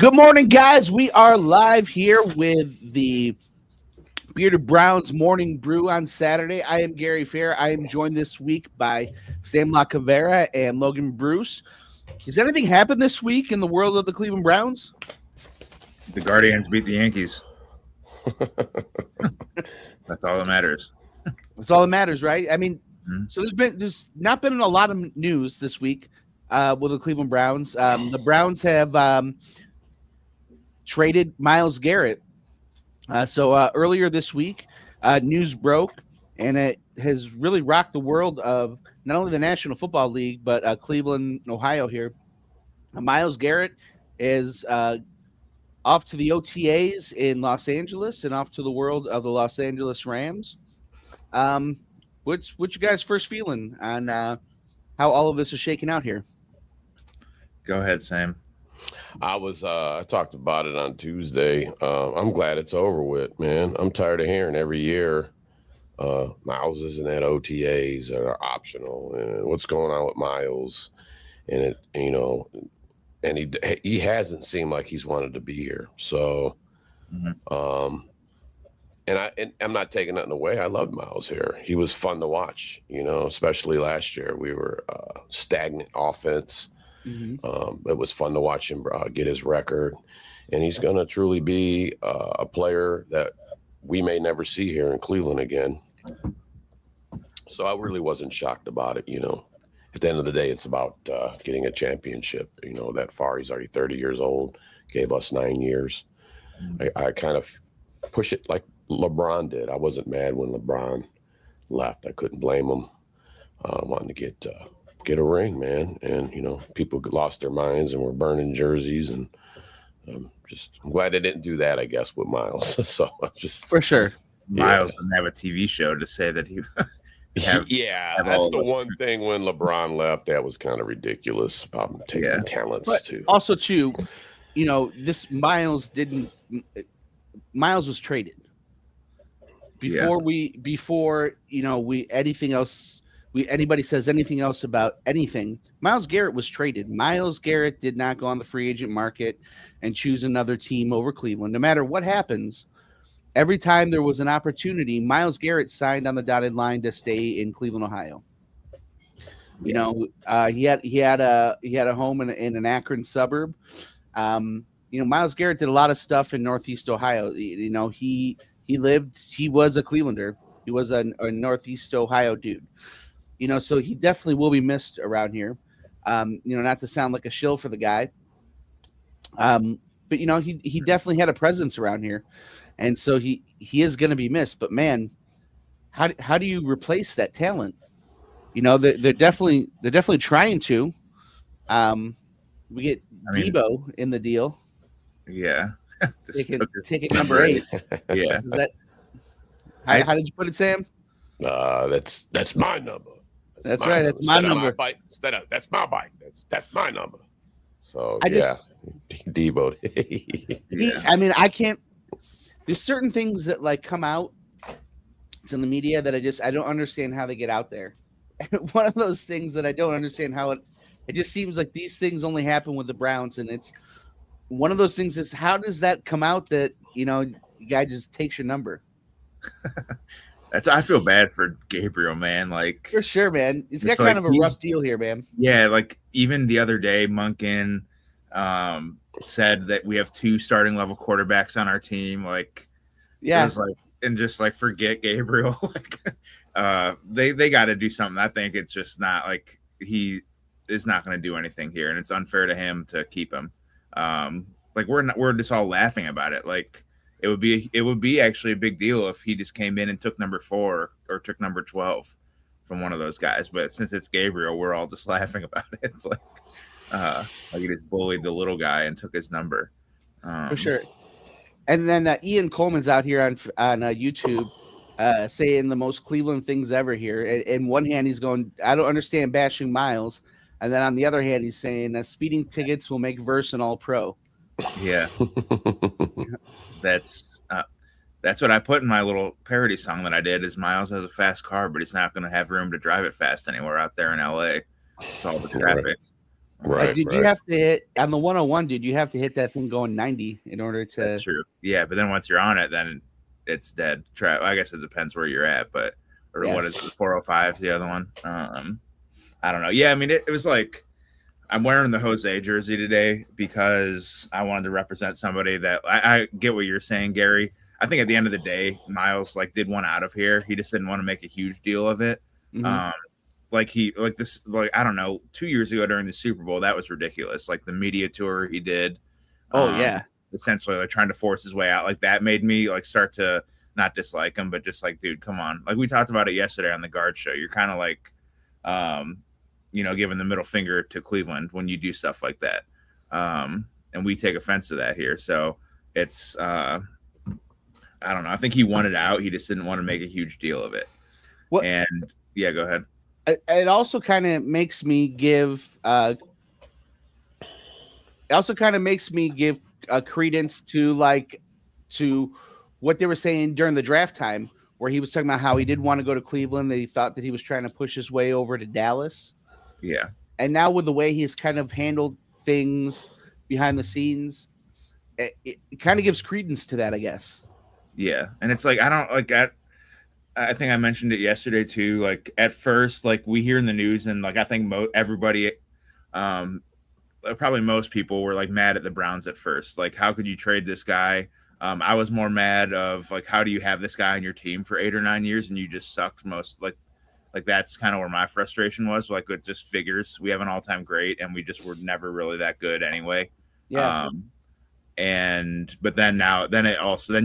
Good morning, guys. We are live here with the Bearded Browns Morning Brew on Saturday. I am Gary Fair. I am joined this week by Sam LaCavera and Logan Bruce. Has anything happened this week in the world of the Cleveland Browns? The Guardians beat the Yankees. That's all that matters. That's all that matters, right? I mean, so there's not been a lot of news this week with the Cleveland Browns. The Browns have traded Myles Garrett. So earlier this week, news broke, and it has really rocked the world of not only the National Football League, but Cleveland, Ohio here. Myles Garrett is off to the OTAs in Los Angeles and off to the world of the Los Angeles Rams. What's you guys' first feeling on how all of this is shaking out here? Go ahead, Sam. I talked about it on Tuesday. I'm glad it's over with, man. I'm tired of hearing every year Myles isn't at OTAs that are optional, and what's going on with Myles, and and he hasn't seemed like he's wanted to be here. So, and I'm not taking nothing away. I loved Myles here. He was fun to watch, especially last year. We were stagnant offense. It was fun to watch him get his record, and he's going to truly be a player that we may never see here in Cleveland again. So I really wasn't shocked about it. At the end of the day, it's about getting a championship. That far, he's already 30 years old, gave us 9 years. I kind of push it like LeBron did. I wasn't mad when LeBron left. I couldn't blame him. Wanting to get a ring, man. And, people lost their minds and were burning jerseys. And I'm glad they didn't do that, I guess, with Myles. So for sure. Myles didn't have a TV show to say that he that's the one thing when LeBron left that was kind of ridiculous about taking talents but too. Also, too, this Myles was traded before anybody says anything else about anything. Myles Garrett was traded. Myles Garrett did not go on the free agent market and choose another team over Cleveland. No matter what happens, every time there was an opportunity, Myles Garrett signed on the dotted line to stay in Cleveland, Ohio. He had a home in an Akron suburb. Myles Garrett did a lot of stuff in Northeast Ohio. He was a Clevelander. He was a Northeast Ohio dude. So he definitely will be missed around here. Not to sound like a shill for the guy. But he definitely had a presence around here. And so he is going to be missed. But man, how do you replace that talent? They're definitely trying to. We get Debo in the deal. Yeah. Ticket number 8. Yeah. Is that how did you put it, Sam? That's my number. That's right. That's my number. That's my bike. That's my number. So Debo. I can't. There's certain things that come out in the media that I don't understand how they get out there. And one of those things that I don't understand how it just seems like these things only happen with the Browns, and it's one of those things is how does that come out that the guy just takes your number? I feel bad for Gabriel, man. For sure, man. He's got kind of a rough deal here, man. Yeah, even the other day, Monken said that we have 2 starting level quarterbacks on our team. Forget Gabriel. They got to do something. I think it's just not he is not going to do anything here, and it's unfair to him to keep him. We're just all laughing about it. It would be actually a big deal if he just came in and took number 4 or took number 12 from one of those guys. But since it's Gabriel, we're all just laughing about it. He just bullied the little guy and took his number. For sure. And then Ian Coleman's out here on YouTube saying the most Cleveland things ever here. In one hand, he's going, I don't understand bashing Myles. And then on the other hand, he's saying speeding tickets will make Verse an all-pro. Yeah. That's what I put in my little parody song that I did is Myles has a fast car, but he's not going to have room to drive it fast anywhere out there in LA. It's all the traffic. Right. Did you have to hit on the 101, dude? You have to hit that thing going 90 in order to. That's true. Yeah, but then once you're on it, then it's dead. I guess it depends where you're at, but what is it? 405 is the other one. I don't know. Yeah, I mean, it was like I'm wearing the Jose jersey today because I wanted to represent somebody that I get what you're saying, Gary. I think at the end of the day, Myles like did one out of here. He just didn't want to make a huge deal of it. Mhm. I don't know, 2 years ago during the Super Bowl, that was ridiculous. Like the media tour he did. Oh yeah. Essentially like trying to force his way out. Like that made me like start to not dislike him, but just like, dude, come on. Like we talked about it yesterday on the Guard show. You're kind of like, giving the middle finger to Cleveland when you do stuff like that. And we take offense to that here. So it's, I don't know. I think he wanted out. He just didn't want to make a huge deal of it. What? And yeah, go ahead. It also kind of makes me give credence to what they were saying during the draft time, where he was talking about how he did want to go to Cleveland, that he thought that he was trying to push his way over to Dallas. Yeah. And now with the way he's kind of handled things behind the scenes, it kind of gives credence to that, I guess. Yeah. And it's like, I think I mentioned it yesterday too. Like at first, like we hear in the news, and like I think everybody, probably most people were like mad at the Browns at first. Like, how could you trade this guy? I was more mad of like, how do you have this guy on your team for 8 or 9 years and you just sucked most? Like that's kind of where my frustration was. Like it just figures we have an all-time great, and we just were never really that good anyway. Yeah. But then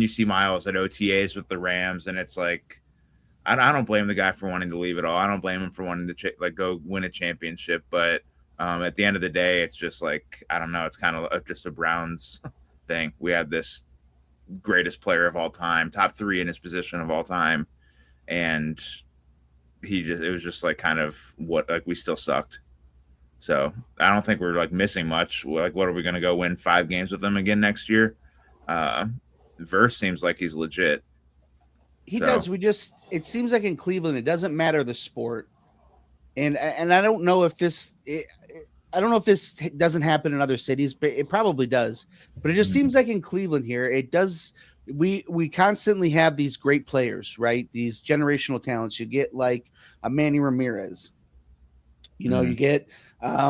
you see Myles at OTAs with the Rams, and it's like, I don't blame the guy for wanting to leave at all. I don't blame him for wanting to go win a championship. But at the end of the day, it's just like, I don't know. It's kind of just a Browns thing. We had this greatest player of all time, top 3 in his position of all time, and it was just like kind of we still sucked. So I don't think we're like missing much. Like, what are we going to go win 5 games with them again next year? Verse seems like he's legit. He does. It seems like in Cleveland, it doesn't matter the sport. And I don't know if this doesn't happen in other cities, but it probably does. But it just seems like in Cleveland here, it does. We constantly have these great players, right? These generational talents. You get like a Manny Ramirez. You get a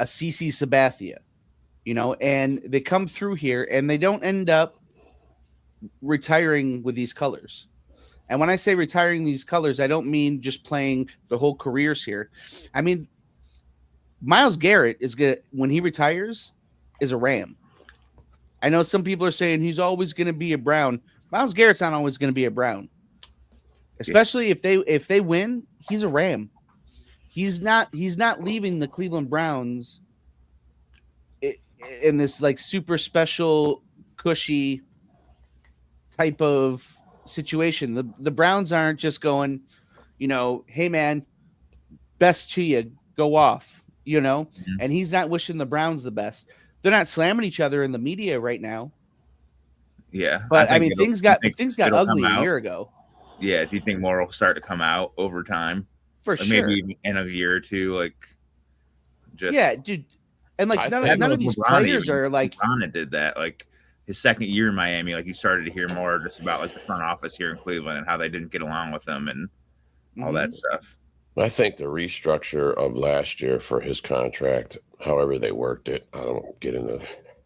CC Sabathia, and they come through here and they don't end up retiring with these colors. And when I say retiring these colors, I don't mean just playing the whole careers here. I mean, Myles Garrett when he retires, is a Ram. I know some people are saying he's always going to be a Brown. Myles Garrett's not always going to be a Brown, especially if they win. He's a Ram. He's not leaving the Cleveland Browns in this like super special, cushy type of situation. The Browns aren't just going, hey man, best to you, go off, and he's not wishing the Browns the best. They're not slamming each other in the media right now. Yeah. But I mean, things got ugly a year ago. Yeah. Do you think more will start to come out over time? For sure. Maybe in a year or two, like just. Yeah, dude. And like none of these players are like. LeBron did that. Like his second year in Miami, like you started to hear more just about like the front office here in Cleveland and how they didn't get along with them and all that stuff. I think the restructure of last year for his contract, however they worked it, I don't get into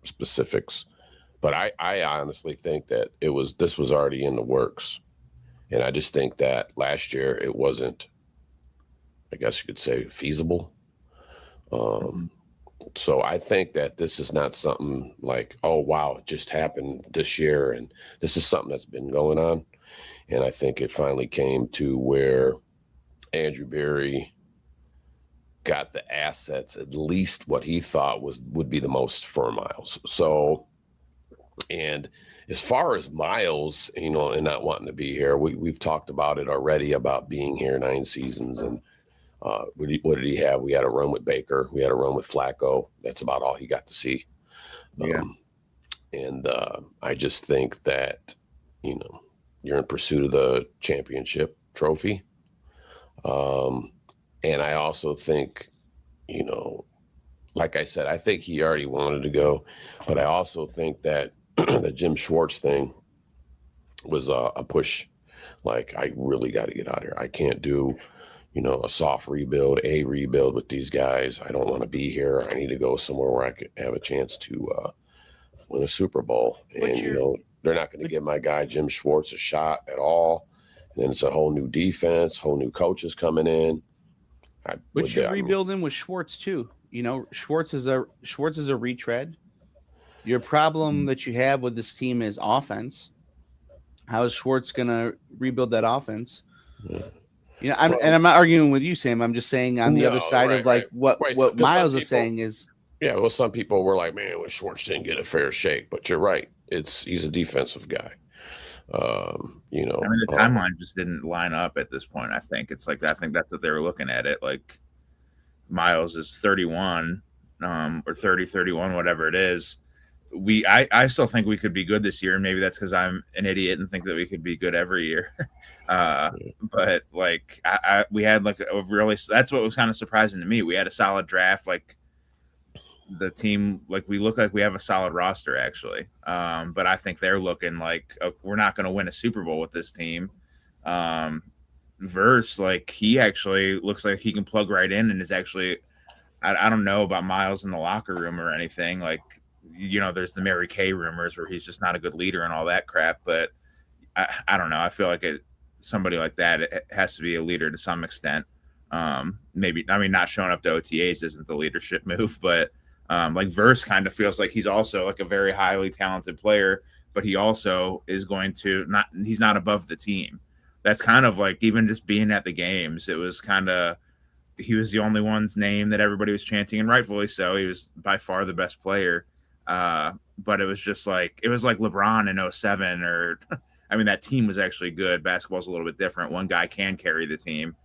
specifics, but I honestly think that this was already in the works. And I just think that last year it wasn't, I guess you could say, feasible. So I think that this is not something like, oh, wow, it just happened this year. And this is something that's been going on. And I think it finally came to where Andrew Berry got the assets, at least what he thought would be the most for Myles. So, and as far as Myles, and not wanting to be here, we've talked about it already, about being here 9 seasons. And what did he have? We had a run with Baker. We had a run with Flacco. That's about all he got to see. Yeah. And I just think that, you're in pursuit of the championship trophy. And I also think, like I said, I think he already wanted to go, but I also think that the Jim Schwartz thing was a push. Like, I really got to get out of here. I can't do, a soft rebuild, a rebuild with these guys. I don't want to be here. I need to go somewhere where I could have a chance to win a Super Bowl. And, they're not going to give my guy Jim Schwartz a shot at all. And then it's a whole new defense, whole new coaches coming in. But you're rebuilding with Schwartz too. Schwartz is a retread. Your problem that you have with this team is offense. How is Schwartz going to rebuild that offense? Yeah. I'm not arguing with you, Sam. I'm just saying on the other side of what Myles is saying is. Yeah, well, some people were like, man, Schwartz didn't get a fair shake, but you're right. He's a defensive guy. The timeline just didn't line up at this point. I think it's like, I think that's what they were looking at it. Like, Myles is 31, or 30, 31, whatever it is. I still think we could be good this year, and maybe that's because I'm an idiot and think that we could be good every year. But like, we had like a really, that's what was kind of surprising to me. We had a solid draft. Like, the team, like, we look like we have a solid roster actually. But I think they're looking like, we're not going to win a Super Bowl with this team. Verse, like, he actually looks like he can plug right in and is actually, I don't know about Myles in the locker room or anything. Like, there's the Mary Kay rumors where he's just not a good leader and all that crap. But I don't know. I feel like somebody like that, it has to be a leader to some extent. Maybe, not showing up to OTAs isn't the leadership move, but like, Verse kind of feels like he's also like a very highly talented player, but he also is going to he's not above the team. That's kind of like, even just being at the games, it was kind of, he was the only one's name that everybody was chanting, and rightfully so. He was by far the best player. But it was just like, it was like LeBron in 07, or, that team was actually good. Basketball's a little bit different. One guy can carry the team.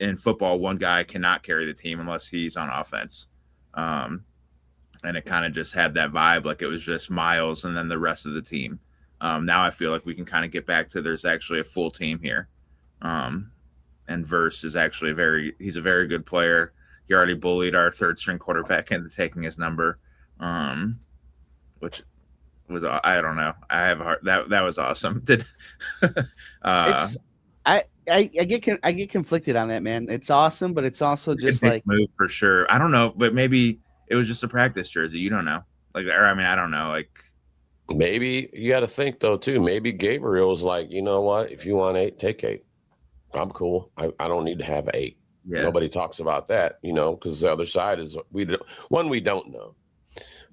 In football, one guy cannot carry the team unless he's on offense. And it kind of just had that vibe, like it was just Myles and then the rest of the team. Now I feel like we can kind of get back to, there's actually a full team here. And Verse is actually he's a very good player. He already bullied our third string quarterback into taking his number, which was, I don't know. I have a heart. That was awesome. I get conflicted on that, man. It's awesome, but it's also just like, move for sure. I don't know, but maybe it was just a practice jersey. You don't know. Like, or I don't know. Like, maybe you got to think though too. Maybe Gabriel's like, you know what? If you want 8, take 8. I'm cool. I don't need to have 8. Yeah. Nobody talks about that, because the other side is we don't know.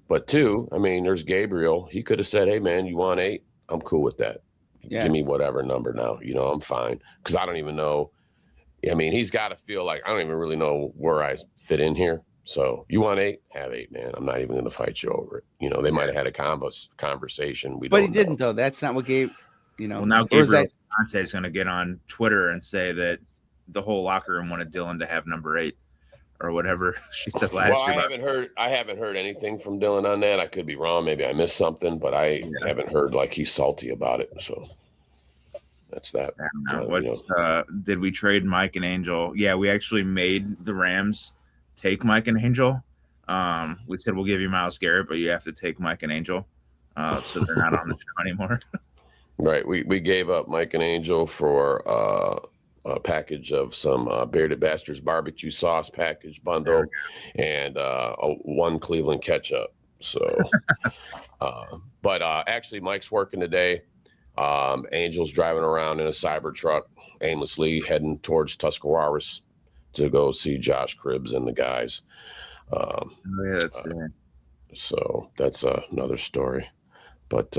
But 2, there's Gabriel. He could have said, hey man, you want 8? I'm cool with that. Yeah. Give me whatever number now. I'm fine. Because I don't even know. He's got to feel like I don't even really know where I fit in here. So you want 8? Have 8, man. I'm not even going to fight you over it. They might have had a conversation. But he didn't, though. That's not what Gabe, Well, now Gabriel is going to get on Twitter and say that the whole locker room wanted Dylan to have number 8 or whatever she said last year. I haven't heard anything from Dylan on that. I could be wrong. Maybe I missed something, but I haven't heard like he's salty about it. So that's that. Did we trade Mike and Angel? Yeah, we actually made the Rams take Mike and Angel. We said we'll give you Myles Garrett, but you have to take Mike and Angel. So they're not on the show anymore. Right. We gave up Mike and Angel for a package of some Bearded Bastards barbecue sauce package bundle and one Cleveland ketchup. So, but actually Mike's working today. Angel's driving around in a Cybertruck aimlessly heading towards Tuscarawas to go see Josh Cribbs and the guys. So that's another story. But,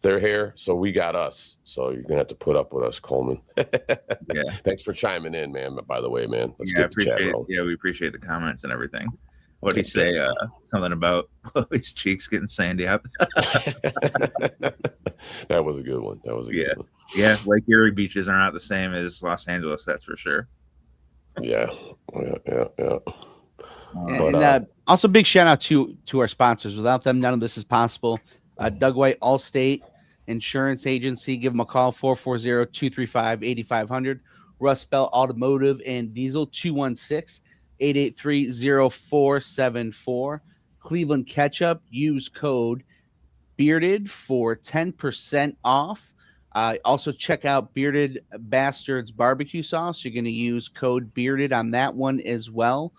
they're here, so we got us. So you're gonna have to put up with us, Coleman. Yeah. Thanks for chiming in, man. By the way, man. We appreciate the comments and everything. What did he say? Something about Chloe's cheeks getting sandy out. That was a good one. Good one. Yeah, Lake Erie beaches are not the same as Los Angeles, that's for sure. Yeah. And also big shout out to our sponsors. Without them, none of this is possible. Doug White, Allstate Insurance Agency. Give them a call, 440-235-8500. Rust Belt Automotive and Diesel, 883-0474. Cleveland Ketchup. Use code Bearded for 10% off. Also check out Bearded Bastards barbecue sauce. You're going to use code Bearded on that one as well,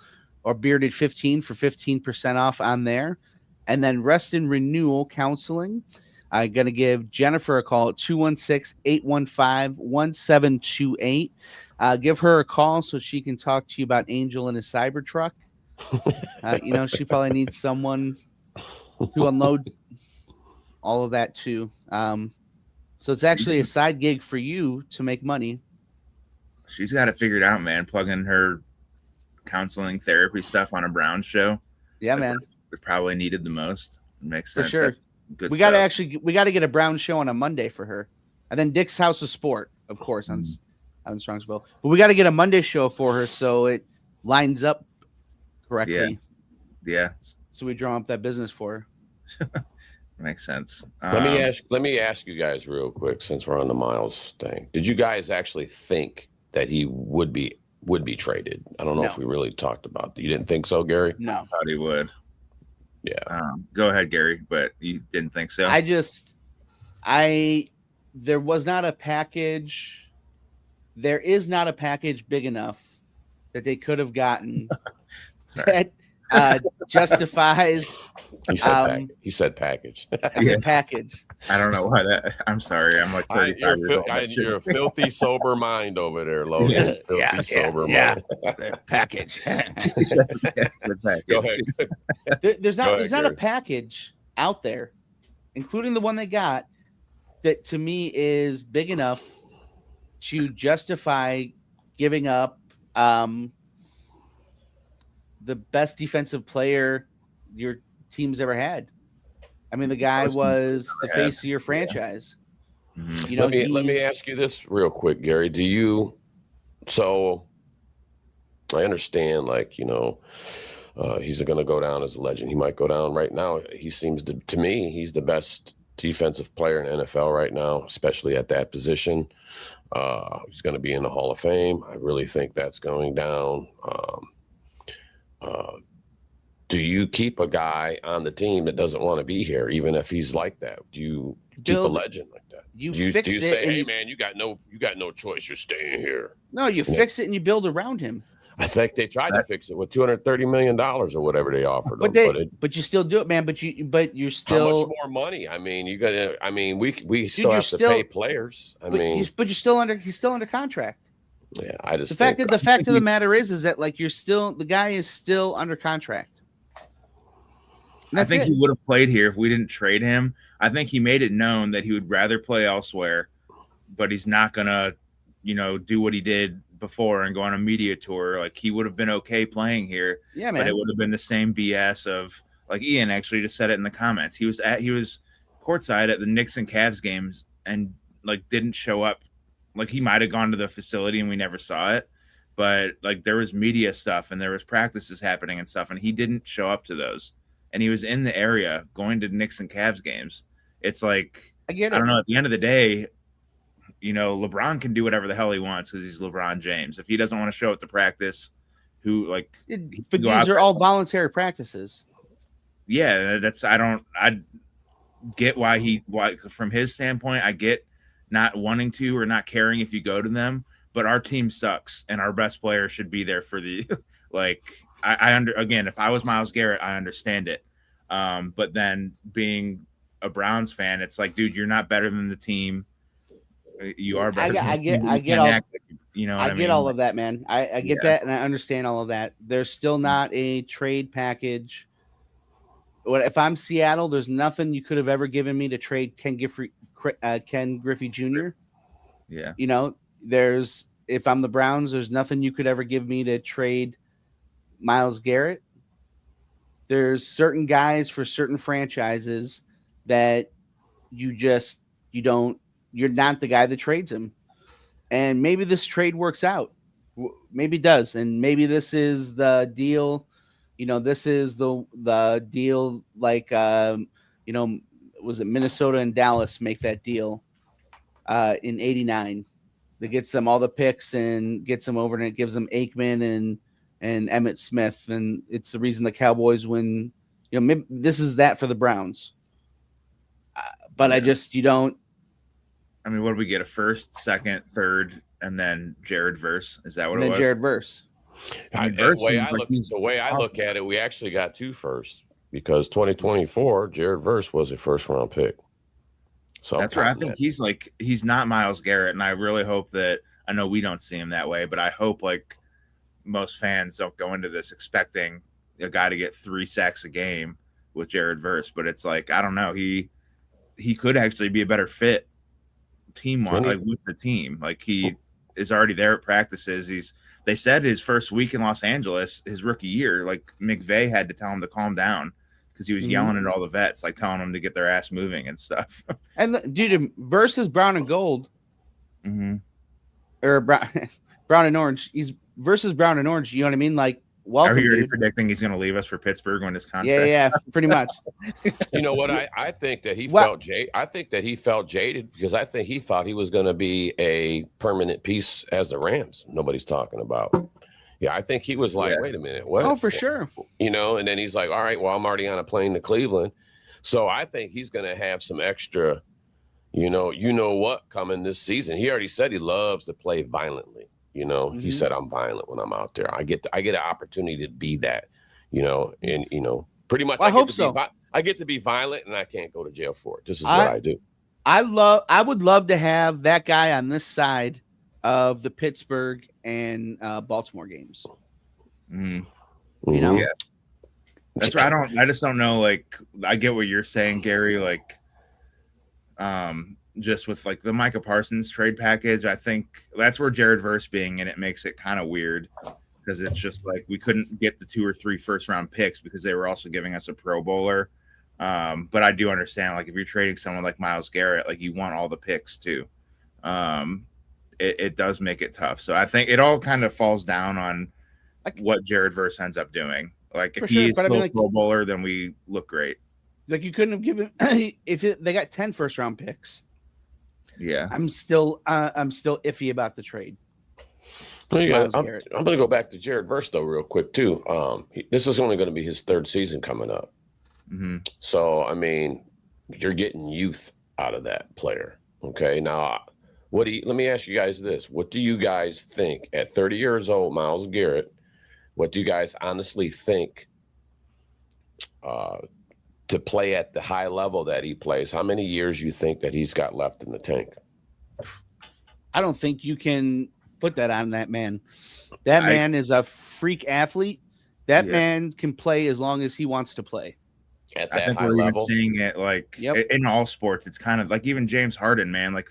or Bearded 15 for 15% off on there. And then Rest and Renewal Counseling. I'm going to give Jennifer a call at 216-815-1728. Give her a call so she can talk to you about Angel and his Cybertruck. She probably needs someone to unload all of that too. So it's actually a side gig for you to make money. She's got it figured out, man. Plugging her counseling therapy stuff on a Browns show. Yeah, man. It's probably needed the most. It makes sense. For sure. That's good we stuff. got to get a Browns show on a Monday for her. And then Dick's House of Sport, of course, on Strongsville. But we got to get a Monday show for her so it lines up correctly. Yeah. So we draw up that business for her. Makes sense. Let me ask you guys real quick, since we're on the Myles thing. Did you guys actually think that he would be traded? I don't know if we really talked about that. You didn't think so, Gary? No. I thought he would. Yeah. Go ahead, Gary, but you didn't think so? There was not a package. There is not a package big enough that they could have gotten that justifies. He said package. I said package. I don't know why that. I'm sorry. I'm like 35 years old. You're a filthy sober mind over there, Logan. Sober mind. Package. Go ahead. There's not a package out there, including the one they got, that to me is big enough to justify giving up the best defensive player your team's ever had. I mean, the guy was the face of your franchise. Yeah. Mm-hmm. Let me ask you this real quick, Gary. So I understand, he's going to go down as a legend. He might go down right now. He seems to me, he's the best defensive player in NFL right now, especially at that position. He's going to be in the Hall of Fame. I really think that's going down. Do you keep a guy on the team that doesn't want to be here, even if he's like that? Do you keep a legend like that? Do you say, hey man, you got no choice, you're staying here? No, you fix it and you build around him. I think they tried to fix it with $230 million or whatever they offered. But you still do it, man. But you're still. How much more money? I mean, you got to. I mean, we still have to pay players. But you're still under. He's still under contract. Yeah, I just. The fact of the matter is that the guy is still under contract. I think he would have played here if we didn't trade him. I think he made it known that he would rather play elsewhere, but he's not gonna, do what he did before and go on a media tour. Like, he would have been okay playing here. Yeah, man. But it would have been the same BS of, like, Ian actually just said it in the comments. He was courtside at the Knicks and Cavs games and didn't show up. Like, he might have gone to the facility and we never saw it, but there was media stuff and there was practices happening and stuff, and he didn't show up to those. And he was in the area going to Knicks and Cavs games. It's like, I don't know. At the end of the day, LeBron can do whatever the hell he wants because he's LeBron James. If he doesn't want to show up to practice, but these are all voluntary practices. Yeah, I get why from his standpoint, I get not wanting to or not caring if you go to them, but our team sucks and our best player should be there for the again, if I was Myles Garrett, I understand it. But then being a Browns fan, it's like, dude, you're not better than the team. You are better. I get all of that, man. I get that, and I understand all of that. There's still not a trade package. If I'm Seattle, there's nothing you could have ever given me to trade Ken Griffey Jr. Yeah. If I'm the Browns, there's nothing you could ever give me to trade Myles Garrett. There's certain guys for certain franchises that you're not the guy that trades him. And maybe this trade works out. Maybe it does. And maybe this is the deal. This is the deal, was it Minnesota and Dallas make that deal in 89 that gets them all the picks and gets them over, and it gives them Aikman and and Emmitt Smith, and it's the reason the Cowboys win. Maybe this is that for the Browns. But I just you don't. I mean, what do we get? A first, second, third, and then Jared Verse. Is that what And it then was? Jared Verse. I mean, Verse seems like the way I look at it, we actually got 2 firsts because 2024 Jared Verse was a first round pick. So that's right. I think he's not Myles Garrett, and I really hope that I know we don't see him that way, but I hope like most fans don't go into this expecting a guy to get 3 sacks a game with Jared Verse, but it's like I don't know. He could actually be a better fit team like with the team. Like he is already there at practices. They said his first week in Los Angeles, his rookie year, like McVay had to tell him to calm down because he was yelling at all the vets, like telling them to get their ass moving and stuff. And dude, versus Brown and Gold, or Brown and Orange, he's versus Brown and Orange. You know what I mean? Like, welcome. Are you already predicting he's going to leave us for Pittsburgh when his contract? Yeah, pretty much. You know what? I think that he felt jaded. I think that he felt jaded because I think he thought he was going to be a permanent piece as the Rams. Nobody's talking about. Yeah, I think he was like, wait a minute, what? Oh, for sure. And then he's like, all right, well, I'm already on a plane to Cleveland. So I think he's going to have some extra, you know what, coming this season. He already said he loves to play violently. He said, I'm violent when I'm out there. I get an opportunity to be that, and, pretty much. Well, I hope so. I get to be violent and I can't go to jail for it. This is what I do. I would love to have that guy on this side of the Pittsburgh and Baltimore games. Yeah, that's right. I just don't know. Like, I get what you're saying, Gary. Like, just with like the Micah Parsons trade package, I think that's where Jared Verse being in it makes it kind of weird because it's just like we couldn't get the 2 or 3 first round picks because they were also giving us a Pro Bowler. But I do understand, like, if you're trading someone like Myles Garrett, like, you want all the picks too. It does make it tough. So I think it all kind of falls down on what Jared Verse ends up doing. Like, if he's still a Pro Bowler, then we look great. Like, you couldn't have given they got 10 first round picks. Yeah, I'm still iffy about the trade. Well, I'm going to go back to Jared Verse though, real quick too. This is only going to be his 3rd season coming up. So I mean, you're getting youth out of that player. Okay, now let me ask you guys this: what do you guys think at 30 years old, Myles Garrett? What do you guys honestly think? To play at the high level that he plays, how many years you think that he's got left in the tank? I don't think you can put that on that man. That man is a freak athlete. That man can play as long as he wants to play. At that I think high we're level. even seeing it like in all sports. It's kind of like even James Harden, man. Like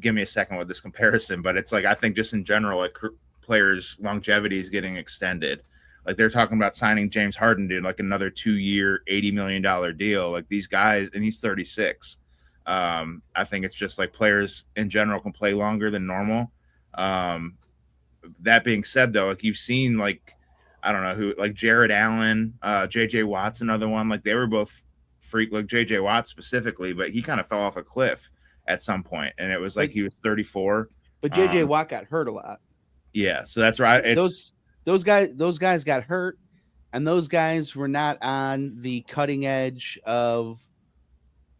give me a second with this comparison, but it's like I think just in general, like players' longevity is getting extended. Like they're talking about signing James Harden to like another 2-year, $80 million deal. Like these guys, and he's 36. I think it's just like players in general can play longer than normal. That being said, though, like you've seen like, I don't know who, like Jared Allen, JJ Watt's another one. Like they were both freak, like JJ Watt specifically, but he kind of fell off a cliff at some point, and it was like he was 34. But JJ Watt got hurt a lot. Yeah, so that's right. Those guys got hurt, and those guys were not on the cutting edge of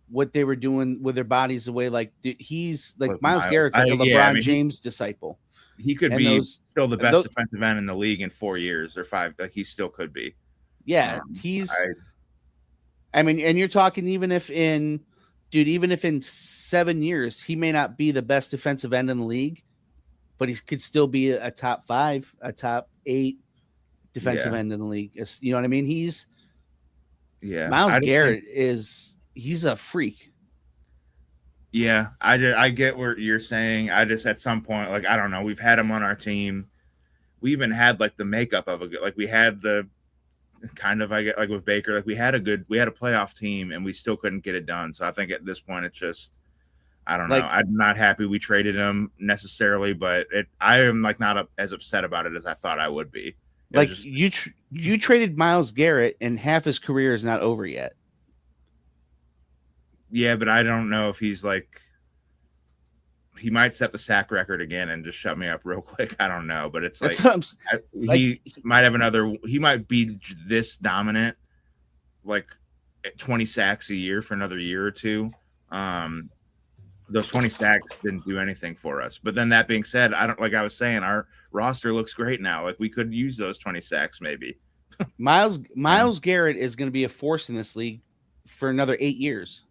what they were doing with their bodies. The way like he's like Myles Garrett's like a LeBron James disciple. He could be still the best defensive end in the league in 4 years or 5. Like he still could be. Yeah, I mean, and you're talking even if in 7 years he may not be the best defensive end in the league, but he could still be a top 5, a top 8 defensive end in the league. You know what I mean? Myles Garrett he's a freak. Yeah, I get what you're saying. I just at some point, like, I don't know, we've had him on our team. We even had like the makeup of we had the kind of, I get like with Baker, like we had a playoff team and we still couldn't get it done. So I think at this point it's just, I don't know. I'm not happy we traded him necessarily, but I am like not as upset about it as I thought I would be. Like you traded Myles Garrett and half his career is not over yet. Yeah, but I don't know if he's like, he might set the sack record again and just shut me up real quick. I don't know, but it's like That's what he might have another. He might be this dominant, like 20 sacks a year for another year or two. Those 20 sacks didn't do anything for us. But then that being said, like I was saying, our roster looks great now. Like we could use those 20 sacks maybe. Myles Garrett is going to be a force in this league for another 8 years.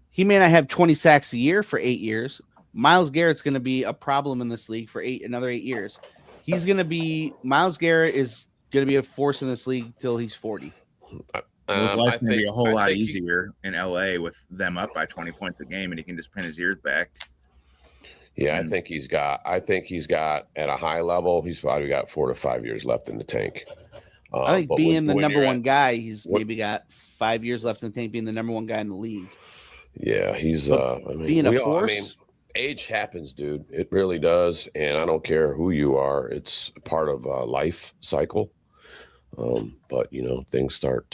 He may not have 20 sacks a year for 8 years. Myles Garrett's going to be a problem in this league for another 8 years. Myles Garrett is going to be a force in this league till he's 40. His life's going to be a whole lot easier in LA with them up by 20 points a game, and he can just pin his ears back. Yeah, I think he's got at a high level, he's probably got 4 to 5 years left in the tank. I think being the number one guy, he's maybe got 5 years left in the tank, being the number one guy in the league. Yeah, he's being a force. Age happens, dude. It really does, and I don't care who you are. It's part of a life cycle. But things start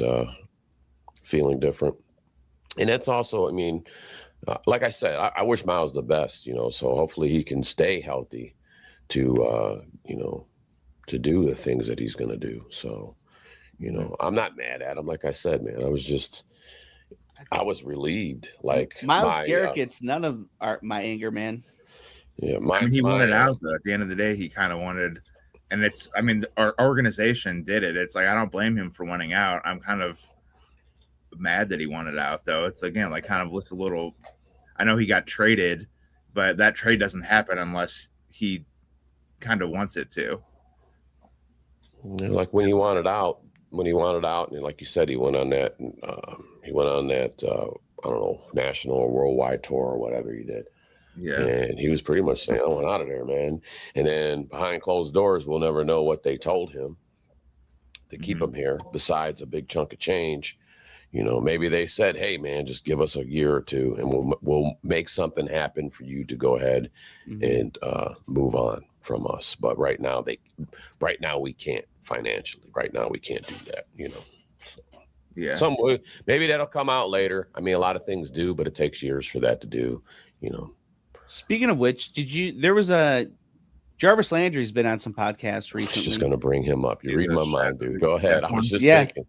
feeling different, and that's also, like I said, I wish Myles the best. So hopefully he can stay healthy to do the things that he's going to do. So, I'm not mad at him. Like I said, man, I was relieved. Like Myles Garrett gets none of my anger, man. Yeah, he wanted out though. At the end of the day, he kind of wanted, and our organization did it. It's like I don't blame him for wanting out. I'm kind of mad that he wanted out though. It's again like kind of a little. I know he got traded, but that trade doesn't happen unless he kind of wants it to. Like when he wanted out, and like you said, he went on that. I don't know, national or worldwide tour or whatever he did. Yeah. And he was pretty much saying, I want out of there, man. And then behind closed doors, we'll never know what they told him to keep him here, besides a big chunk of change. Maybe they said, hey, man, just give us a year or two and we'll make something happen for you to go ahead and move on from us. But right now we can't financially. Right now we can't do that, Yeah. Maybe that'll come out later. A lot of things do, but it takes years for that to do, Speaking of which, Jarvis Landry's been on some podcasts recently. I was just going to bring him up. You read my mind, dude. Go ahead. I was just thinking.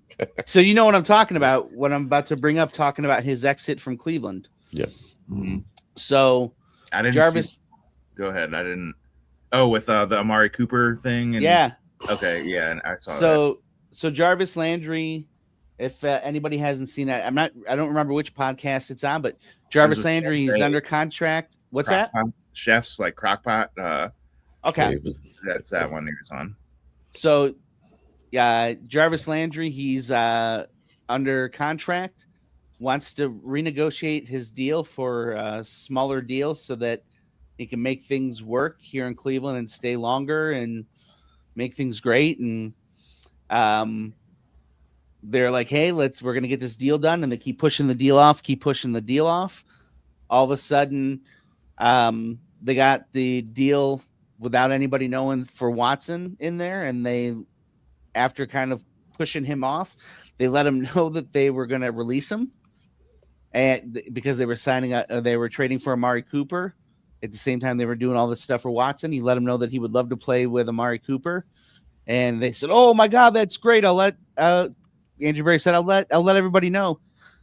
So you know what I'm talking about, what I'm about to bring up, talking about his exit from Cleveland. Yeah. Mm-hmm. So I didn't Jarvis. Go ahead. I didn't. Oh, with the Amari Cooper thing. Yeah. Okay. Yeah. And I saw that. So Jarvis Landry, if anybody hasn't seen that, I don't remember which podcast it's on, but Jarvis Landry is under contract. What's that? Chefs like Crockpot. Okay. That's that one he was on. So, Jarvis Landry, he's under contract, wants to renegotiate his deal for a smaller deal so that he can make things work here in Cleveland and stay longer and make things great. And they're like, hey, we're going to get this deal done. And they keep pushing the deal off. All of a sudden, they got the deal without anybody knowing for Watson in there. And they, after kind of pushing him off, they let him know that they were going to release him. And because they were they were trading for Amari Cooper at the same time they were doing all this stuff for Watson. He let him know that he would love to play with Amari Cooper. And they said, oh my God, that's great. Andrew Berry said, I'll let everybody know.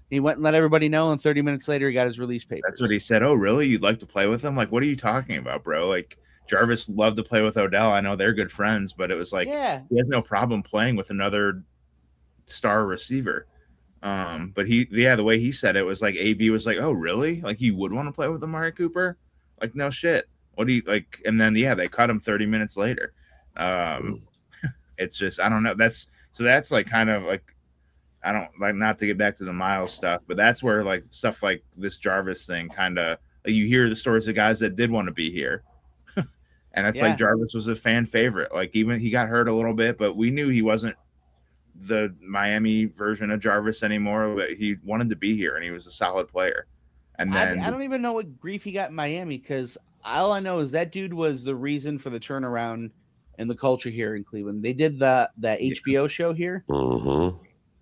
He went and let everybody know, and 30 minutes later, he got his release papers. That's what he said. Oh, really? You'd like to play with him? Like, what are you talking about, bro? Like, Jarvis loved to play with Odell. I know they're good friends, but it was like, he has no problem playing with another star receiver. But the way he said it was like, AB was like, oh, really? Like, you would want to play with Amari Cooper? Like, no shit. What do you like? And then, they cut him 30 minutes later. It's just, I don't know. That's like kind of like, I don't like, not to get back to the Myles stuff, but that's where like stuff like this Jarvis thing kind of, like, you hear the stories of guys that did want to be here. And it's like Jarvis was a fan favorite. Like, even he got hurt a little bit, but we knew he wasn't the Miami version of Jarvis anymore. But he wanted to be here, and he was a solid player. And then I don't even know what grief he got in Miami, because all I know is that dude was the reason for the turnaround in the culture here in Cleveland. They did the HBO show here,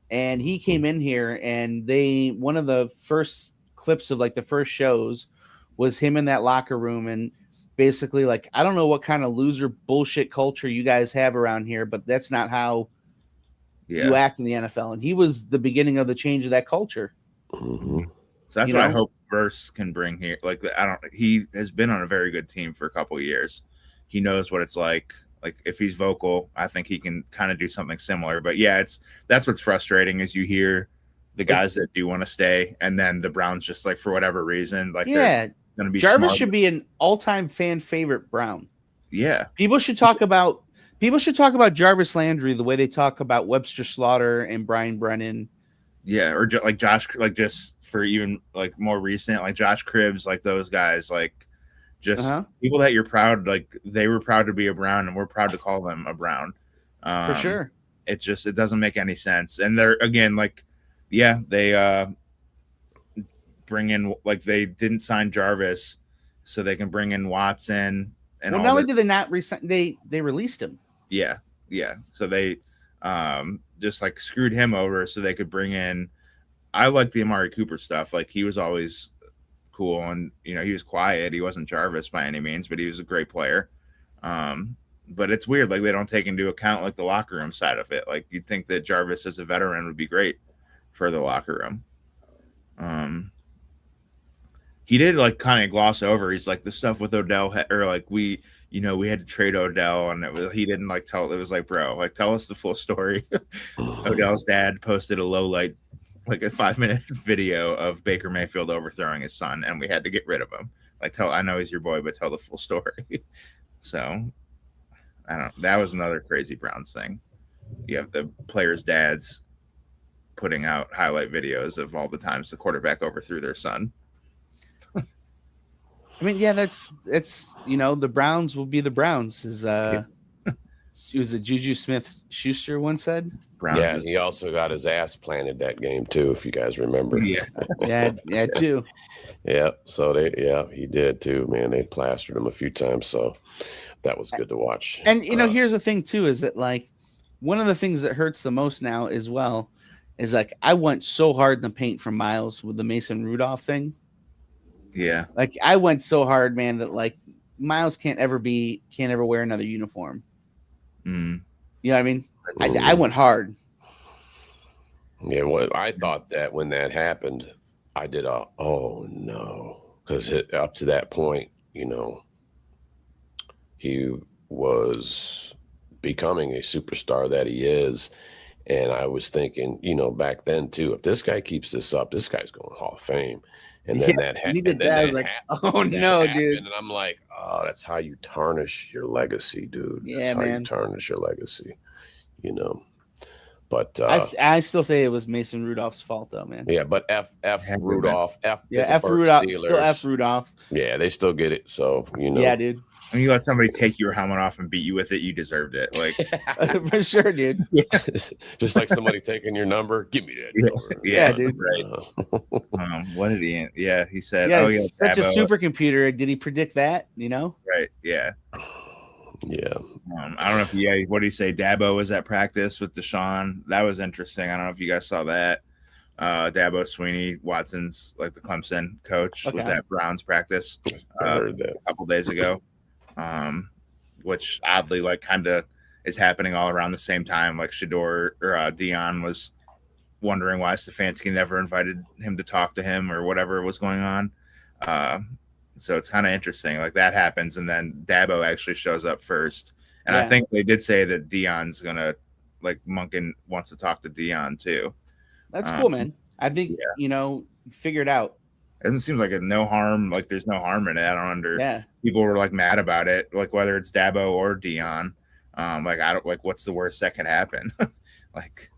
and he came in here, and one of the first clips of like the first shows was him in that locker room and basically like, I don't know what kind of loser bullshit culture you guys have around here, but that's not how you act in the NFL. And he was the beginning of the change of that culture. Mm-hmm. So that's what I hope Verse can bring here. Like, he has been on a very good team for a couple of years. He knows what it's like. Like, if he's vocal, I think he can kind of do something similar. But yeah, that's what's frustrating is you hear the guys that do want to stay, and then the Browns just like for whatever reason, like they're going to be Jarvis smart. should be an all-time fan favorite Brown. Yeah, people should talk about Jarvis Landry the way they talk about Webster Slaughter and Brian Brennan. Yeah, or like Josh, like just for even like more recent, like Josh Cribbs, like those guys, like just people that you're proud, like they were proud to be a Brown, and we're proud to call them a Brown. For sure. It doesn't make any sense. And they're again like, yeah, they bring in like they didn't sign Jarvis, so they can bring in Watson. And well, not only did they not resign, they released him. Yeah. So they just like screwed him over so they could bring in. I like the Amari Cooper stuff. Like he was always cool, and he was quiet. He wasn't Jarvis by any means, but he was a great player. But it's weird, like they don't take into account like the locker room side of it. Like you'd think that Jarvis as a veteran would be great for the locker room. He did like kind of gloss over. He's like the stuff with Odell, or like we had to trade Odell, and he didn't like tell. It was like, bro, like tell us the full story. Odell's dad posted a low light, like a 5-minute video of Baker Mayfield overthrowing his son, and we had to get rid of him. Like I know he's your boy, but tell the full story. So that was another crazy Browns thing. You have the players' dads putting out highlight videos of all the times the quarterback overthrew their son. I mean, yeah, it's the Browns will be the Browns. It was a Juju Smith-Schuster once said. Browns he also got his ass planted that game too, if you guys remember. Yeah, too. Yeah, so he did too, man. They plastered him a few times, so that was good to watch. And here's the thing too, is that like one of the things that hurts the most now as well is like I went so hard in the paint from Myles with the Mason Rudolph thing. Yeah. Like I went so hard, man, that like Myles can't ever wear another uniform. Mm. You know what I mean? I went hard. Yeah, well, I thought that when that happened, I did oh no, because up to that point, he was becoming a superstar that he is. And I was thinking, back then too, if this guy keeps this up, this guy's going Hall of Fame. And then that happened. I was like, oh no, dude. And I'm like, oh, that's how you tarnish your legacy, dude. Yeah, that's how you tarnish your legacy, But I still say it was Mason Rudolph's fault, though, man. Yeah, but F Rudolph, F Rudolph, still F Rudolph. Yeah, they still get it. So Yeah, dude. When you let somebody take your helmet off and beat you with it, you deserved it. Like for sure, dude. Yeah. Just like somebody taking your number. Give me that number. Yeah, dude. Right. What did he? Yeah, he said. Yeah, such a supercomputer. Did he predict that? Right. Yeah. Yeah. I don't know if what did he say? Dabo was at practice with Deshaun. That was interesting. I don't know if you guys saw that. Dabo Sweeney, Watson's like the Clemson coach, was at Browns practice I heard that a couple days ago. Which oddly like kind of is happening all around the same time. Like Shador or Dion was wondering why Stefanski never invited him to talk to him or whatever was going on. So it's kind of interesting. Like that happens, and then Dabo actually shows up first. And I think they did say that Dion's gonna like Monken wants to talk to Dion too. That's cool, man. I think figure it out. It doesn't seem like no harm. Like there's no harm in it. I don't people were like mad about it, like whether it's Dabo or Dion. Like I don't like what's the worst that could happen. Like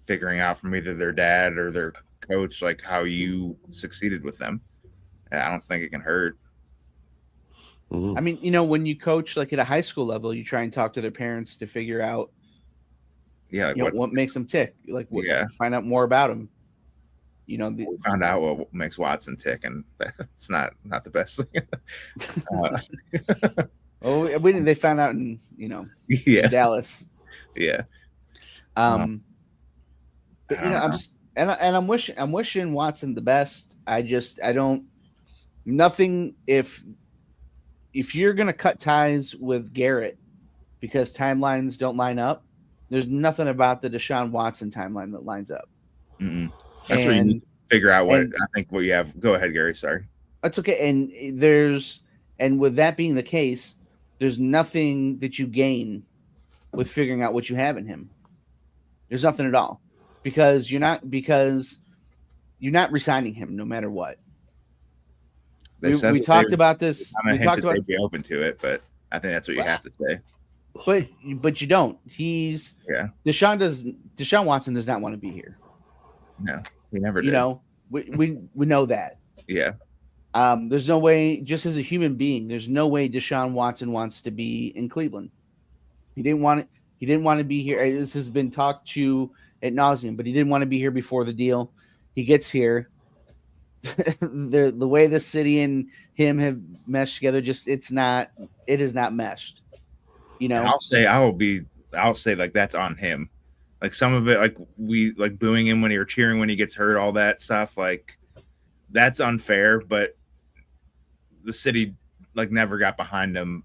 figuring out from either their dad or their coach like how you succeeded with them. I don't think it can hurt. Mm-hmm. I mean, when you coach like at a high school level, you try and talk to their parents to figure out what makes them tick. Like find out more about them. We found out what makes Watson tick, and that's not the best thing. They found out in Dallas. Yeah. I'm wishing Watson the best. I don't. nothing. If you're going to cut ties with Garrett because timelines don't line up, there's nothing about the Deshaun Watson timeline that lines up. Mm-mm. That's where you need to figure out what I think what you have. Go ahead, Gary. Sorry. That's okay. And with that being the case, there's nothing that you gain with figuring out what you have in him. There's nothing at all because you're not resigning him no matter what. We talked about this. We talked about they'd be open to it, but I think that's what you have to say. But you don't. Deshaun Watson does not want to be here. No, he never did. You know, we know that. Yeah. There's no way, just as a human being, there's no way Deshaun Watson wants to be in Cleveland. He didn't want it. He didn't want to be here. This has been talked to ad nauseum, but he didn't want to be here before the deal. He gets here. The way the city and him have meshed together, it is not meshed. You know, and I'll say like that's on him. Like some of it, like we like booing him when he or cheering when he gets hurt, all that stuff, like that's unfair, but the city like never got behind him,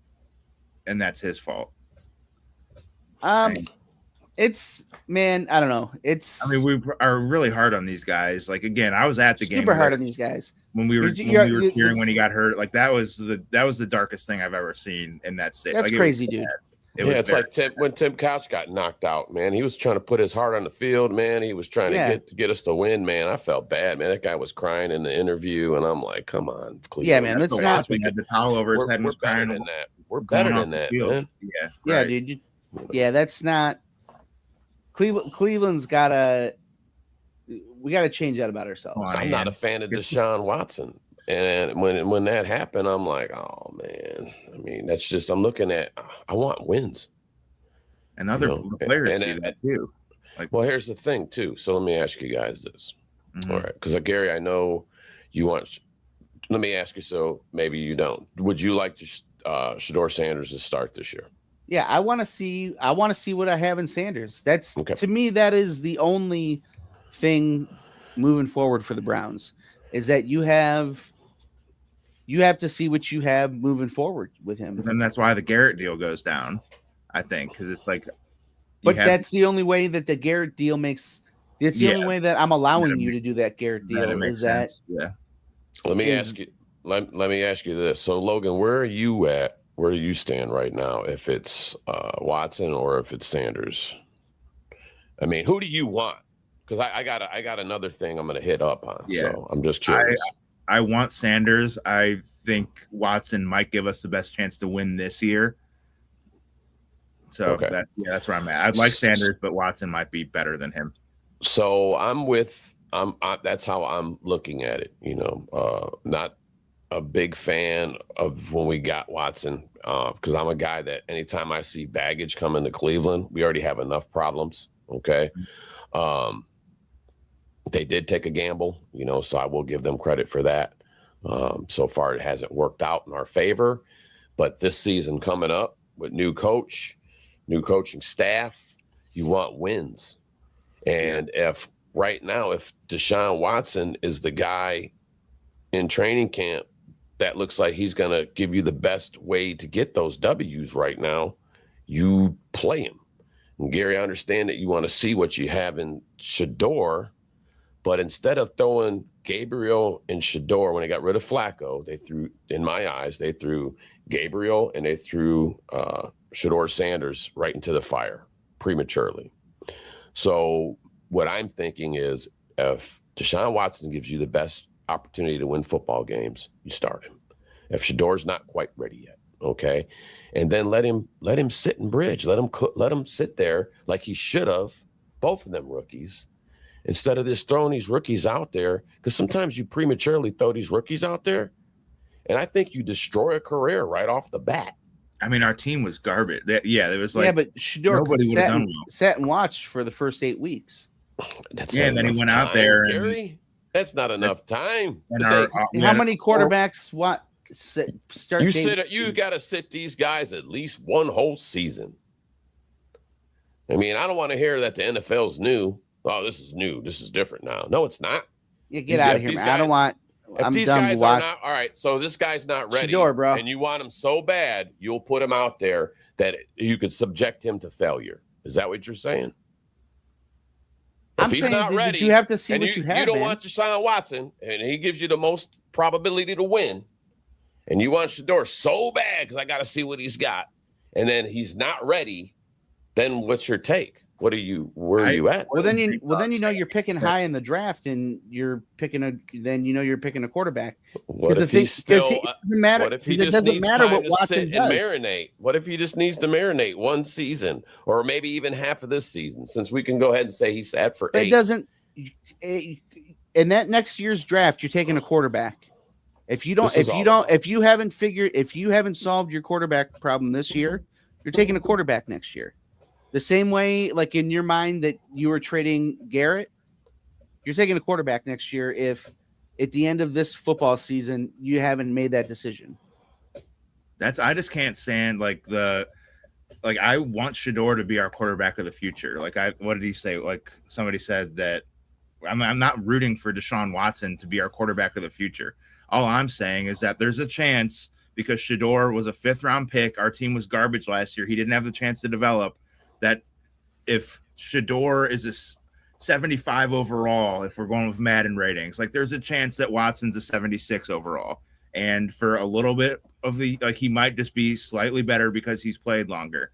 and that's his fault. It's man, I don't know. I mean, we are really hard on these guys. Like again, I was at the game. Super hard on these guys. When we were cheering when he got hurt, like that was the darkest thing I've ever seen in that state. That's like, crazy, dude. It's like when Tim Couch got knocked out, man. He was trying to put his heart on the field, man. He was trying to get us to win, man. I felt bad, man. That guy was crying in the interview, and I'm like, come on, Cleveland. Yeah, man. Let's not. We had the towel over his head and was crying. Than that. We're better than that, man. Yeah, right. Yeah, dude. Yeah, that's not. Cleveland's gotta. We gotta change that about ourselves. I'm not a fan of Deshaun Watson. And when that happened, I'm like, oh man. I mean, that's just I'm looking at. I want wins. And other players see that too. Like, well, here's the thing too. So let me ask you guys this. Mm-hmm. All right, because Gary, I know you want. Let me ask you. So maybe you don't. Would you like Shedeur Sanders to start this year? Yeah, I want to see what I have in Sanders. That's to me, that is the only thing moving forward for the Browns is that you have to see what you have moving forward with him. And that's why the Garrett deal goes down, I think, because it's like. But that's the only way that the Garrett deal makes. It's the only way that I'm allowing you to do that Garrett deal is that. Yeah. Let me ask you. Let me ask you this. So Logan, where are you at? Where do you stand right now? If it's Watson or if it's Sanders? I mean, who do you want? Because I got another thing I'm going to hit up on. Yeah. So I'm just curious. I want Sanders. I think Watson might give us the best chance to win this year. So that's where I'm at. I'd like Sanders, but Watson might be better than him. So that's how I'm looking at it. You know, not a big fan of when we got Watson because I'm a guy that anytime I see baggage coming to Cleveland, we already have enough problems. Okay. They did take a gamble, you know, so I will give them credit for that. So far, it hasn't worked out in our favor, but this season coming up with new coach, new coaching staff, you want wins. And if Deshaun Watson is the guy in training camp that looks like he's going to give you the best way to get those W's right now, you play him. And Gary, I understand that you want to see what you have in Shedeur, but instead of throwing Gabriel and Shedeur, when they got rid of Flacco, they threw Gabriel and they threw Shedeur Sanders right into the fire prematurely. So what I'm thinking is if Deshaun Watson gives you the best opportunity to win football games, you start him. If Shedeur's not quite ready yet, okay, and then let him sit in bridge, let him sit there like he should have, both of them rookies, instead of just throwing these rookies out there, because sometimes you prematurely throw these rookies out there, and I think you destroy a career right off the bat. I mean, our team was garbage. It was like but Shedeur sat and watched for the first 8 weeks. And then he went out there. Gary, that's not enough time. How many quarterbacks start? You got to sit these guys at least one whole season. I mean, I don't want to hear that the NFL's new. Oh, this is new. This is different now. No, it's not. Yeah, get out of here, man. I don't want. If I'm these done guys watch are not all right, so this guy's not ready, Shador, bro. and you want him so bad, you'll put him out there that you could subject him to failure. Is that what you're saying? If I'm he's saying not that ready, you have to see and what you have. you don't man. want Deshaun Watson, and he gives you the most probability to win, and you want Shador so bad because I got to see what he's got, and then he's not ready, then what's your take? Where are you at? Well, then you know you're picking high in the draft, and you're picking a quarterback. What if he's still? It doesn't matter. What if he It just doesn't needs matter time what to Watson sit does. and marinate? What if he just needs to marinate one season, or maybe even half of this season? Since we can go ahead and say he's sat for But 8. it doesn't. In that next year's draft, you're taking a quarterback. If you haven't solved your quarterback problem this year, you're taking a quarterback next year. The same way, like in your mind that you were trading Garrett, you're taking a quarterback next year if at the end of this football season you haven't made that decision. I just can't stand I want Shador to be our quarterback of the future. What did he say? Like somebody said that I'm not rooting for Deshaun Watson to be our quarterback of the future. All I'm saying is that there's a chance because Shador was a 5th round pick. Our team was garbage last year. He didn't have the chance to develop. That if Shador is a 75 overall, if we're going with Madden ratings, there's a chance that Watson's a 76 overall. And for a little bit of he might just be slightly better because he's played longer.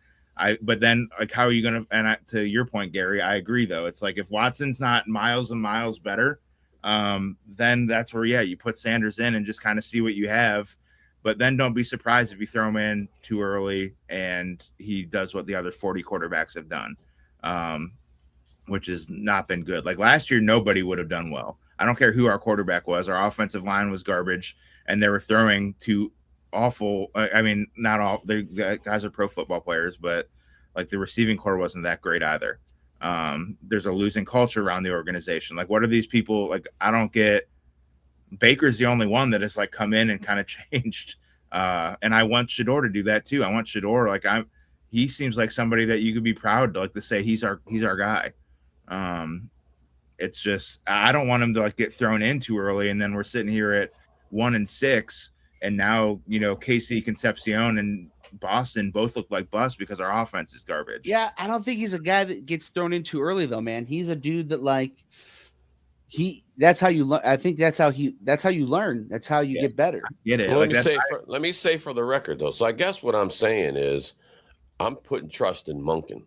But then how are you going to, to your point, Gary, I agree though. It's if Watson's not miles and miles better, then that's where, you put Sanders in and just kind of see what you have. But then don't be surprised if you throw him in too early and he does what the other 40 quarterbacks have done, which has not been good. Last year, nobody would have done well. I don't care who our quarterback was. Our offensive line was garbage, and they were throwing to awful. I mean, not all the guys are pro football players, but the receiving core wasn't that great either. There's a losing culture around the organization. What are these people? I don't get. Baker's the only one that has come in and kind of changed. And I want Shador to do that too. I want Shador. He seems like somebody that you could be proud to say he's our guy. It's just, I don't want him to get thrown in too early. And then we're sitting here at 1-6. And now, KC Concepcion and Boston both look like busts because our offense is garbage. Yeah. I don't think he's a guy that gets thrown in too early though, man. He's a dude that that's how you learn. I think that's how you learn. That's how you get better. Get it. Well, let me say for the record though. So I guess what I'm saying is I'm putting trust in Monken.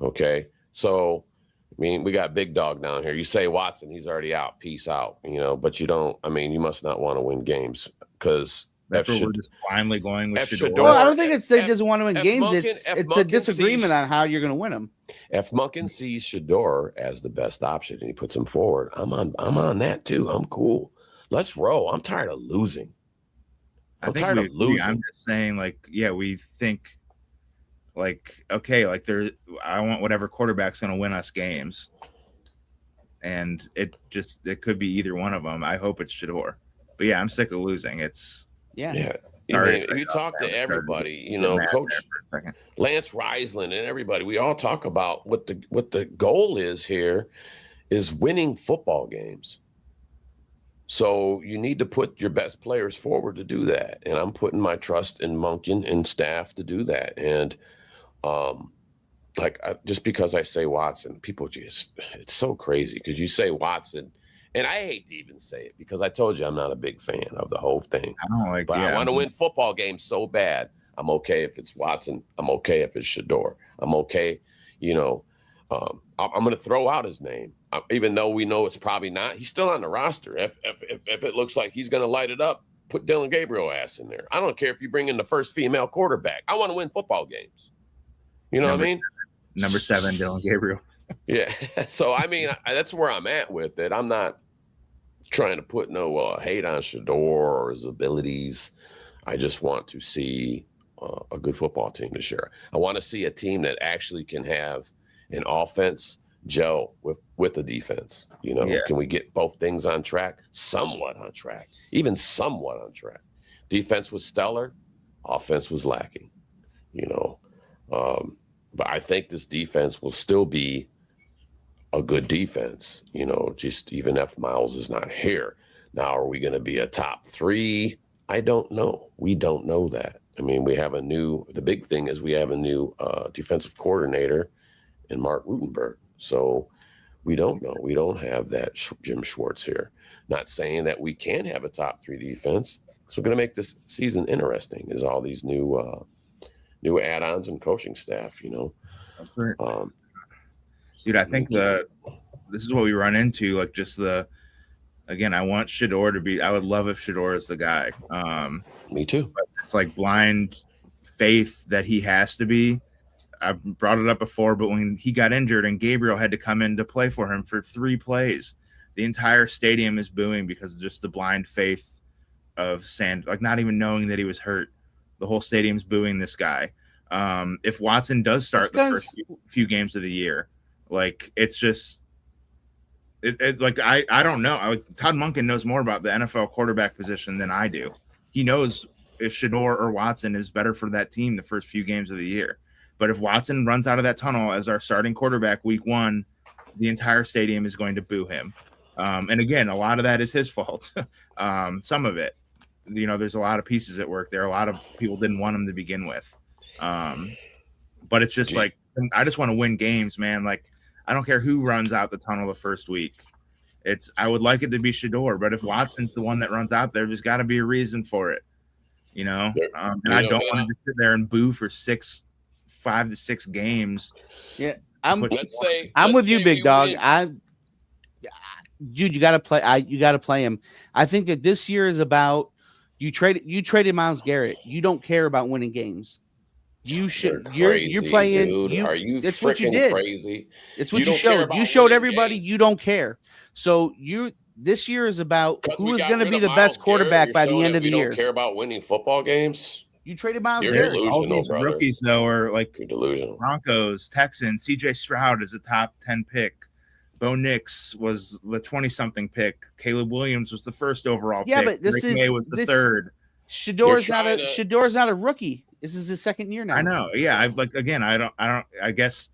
Okay. So, I mean, we got big dog down here. You say Watson, he's already out. Peace out. But you don't, you must not want to win games because that's where we're just finally going with Shador. Well, I don't think he doesn't want to win games. It's a disagreement on how you're going to win them. If Monken sees Shador as the best option and he puts him forward, I'm on that too. I'm cool. Let's roll. I'm tired of losing. I'm tired of losing. I'm just saying, we think, okay, I want whatever quarterback's going to win us games, and it could be either one of them. I hope it's Shador, but I'm sick of losing. Yeah. You talk to everybody, Coach Lance Reisland and everybody. We all talk about what the goal is here is winning football games. So you need to put your best players forward to do that. And I'm putting my trust in Monken and staff to do that. And just because I say Watson, people it's so crazy because you say Watson. And I hate to even say it because I told you I'm not a big fan of the whole thing. I want to win football games so bad. I'm okay if it's Watson. I'm okay if it's Shador. I'm okay. I'm going to throw out his name, even though we know it's probably not. He's still on the roster. If it looks like he's going to light it up, put Dylan Gabriel ass in there. I don't care if you bring in the first female quarterback. I want to win football games. You know what I mean? Number 7, Dylan Gabriel. Yeah. So, that's where I'm at with it. I'm not trying to put no hate on Shador or his abilities. I just want to see a good football team this year. I want to see a team that actually can have an offense gel with the defense. Can we get both things on track? Somewhat on track. Even somewhat on track. Defense was stellar. Offense was lacking. But I think this defense will still be a good defense, just even if Myles is not here. Now, are we going to be a top 3? I don't know. We don't know that. I mean, the big thing is we have a new defensive coordinator in Mark Rutenberg. So we don't know. We don't have that Jim Schwartz here. Not saying that we can have a top 3 defense. So we're going to make this season interesting is all these new add-ons and coaching staff, That's right. Dude, I think this is what we run into. Like again, I want Shador to be, I would love if Shador is the guy. Me too. But it's like blind faith that he has to be. I brought it up before, but when he got injured and Gabriel had to come in to play for him for 3 plays, the entire stadium is booing because of just the blind faith of like not even knowing that he was hurt. The whole stadium's booing this guy. If Watson does start the first few games of the year, like it's just like I don't know. Todd Monken knows more about the NFL quarterback position than I do. He knows if Shador or Watson is better for that team the first few games of the year. But if Watson runs out of that tunnel as our starting quarterback week 1, the entire stadium is going to boo him. And again, a lot of that is his fault. Some of it, there's a lot of pieces at work there. A lot of people didn't want him to begin with. But it's just like, I just want to win games, man. Like, I don't care who runs out the tunnel the first week. I would like it to be Shador, but if Watson's the one that runs out there, there's got to be a reason for it, And I don't want him to sit there and boo for 5 to 6 games. Yeah, I'm with you, big dog. You got to play. You got to play him. I think that this year is about you traded Myles Garrett. You don't care about winning games. You should. You're playing. Dude. Are you? That's what you did. Crazy. It's what you showed. You showed everybody you don't care. So this year is about who is going to be the best quarterback by the end of the year. Don't care about winning football games. You traded Myles Garrett. All these rookies, though, are like delusional. Broncos, Texans. C.J. Stroud is a top 10 pick. Bo Nix was the 20-something pick. Caleb Williams was the first overall pick. Yeah, but May was the third. Shador's not a rookie. This is his second year now. I know. Yeah, I guess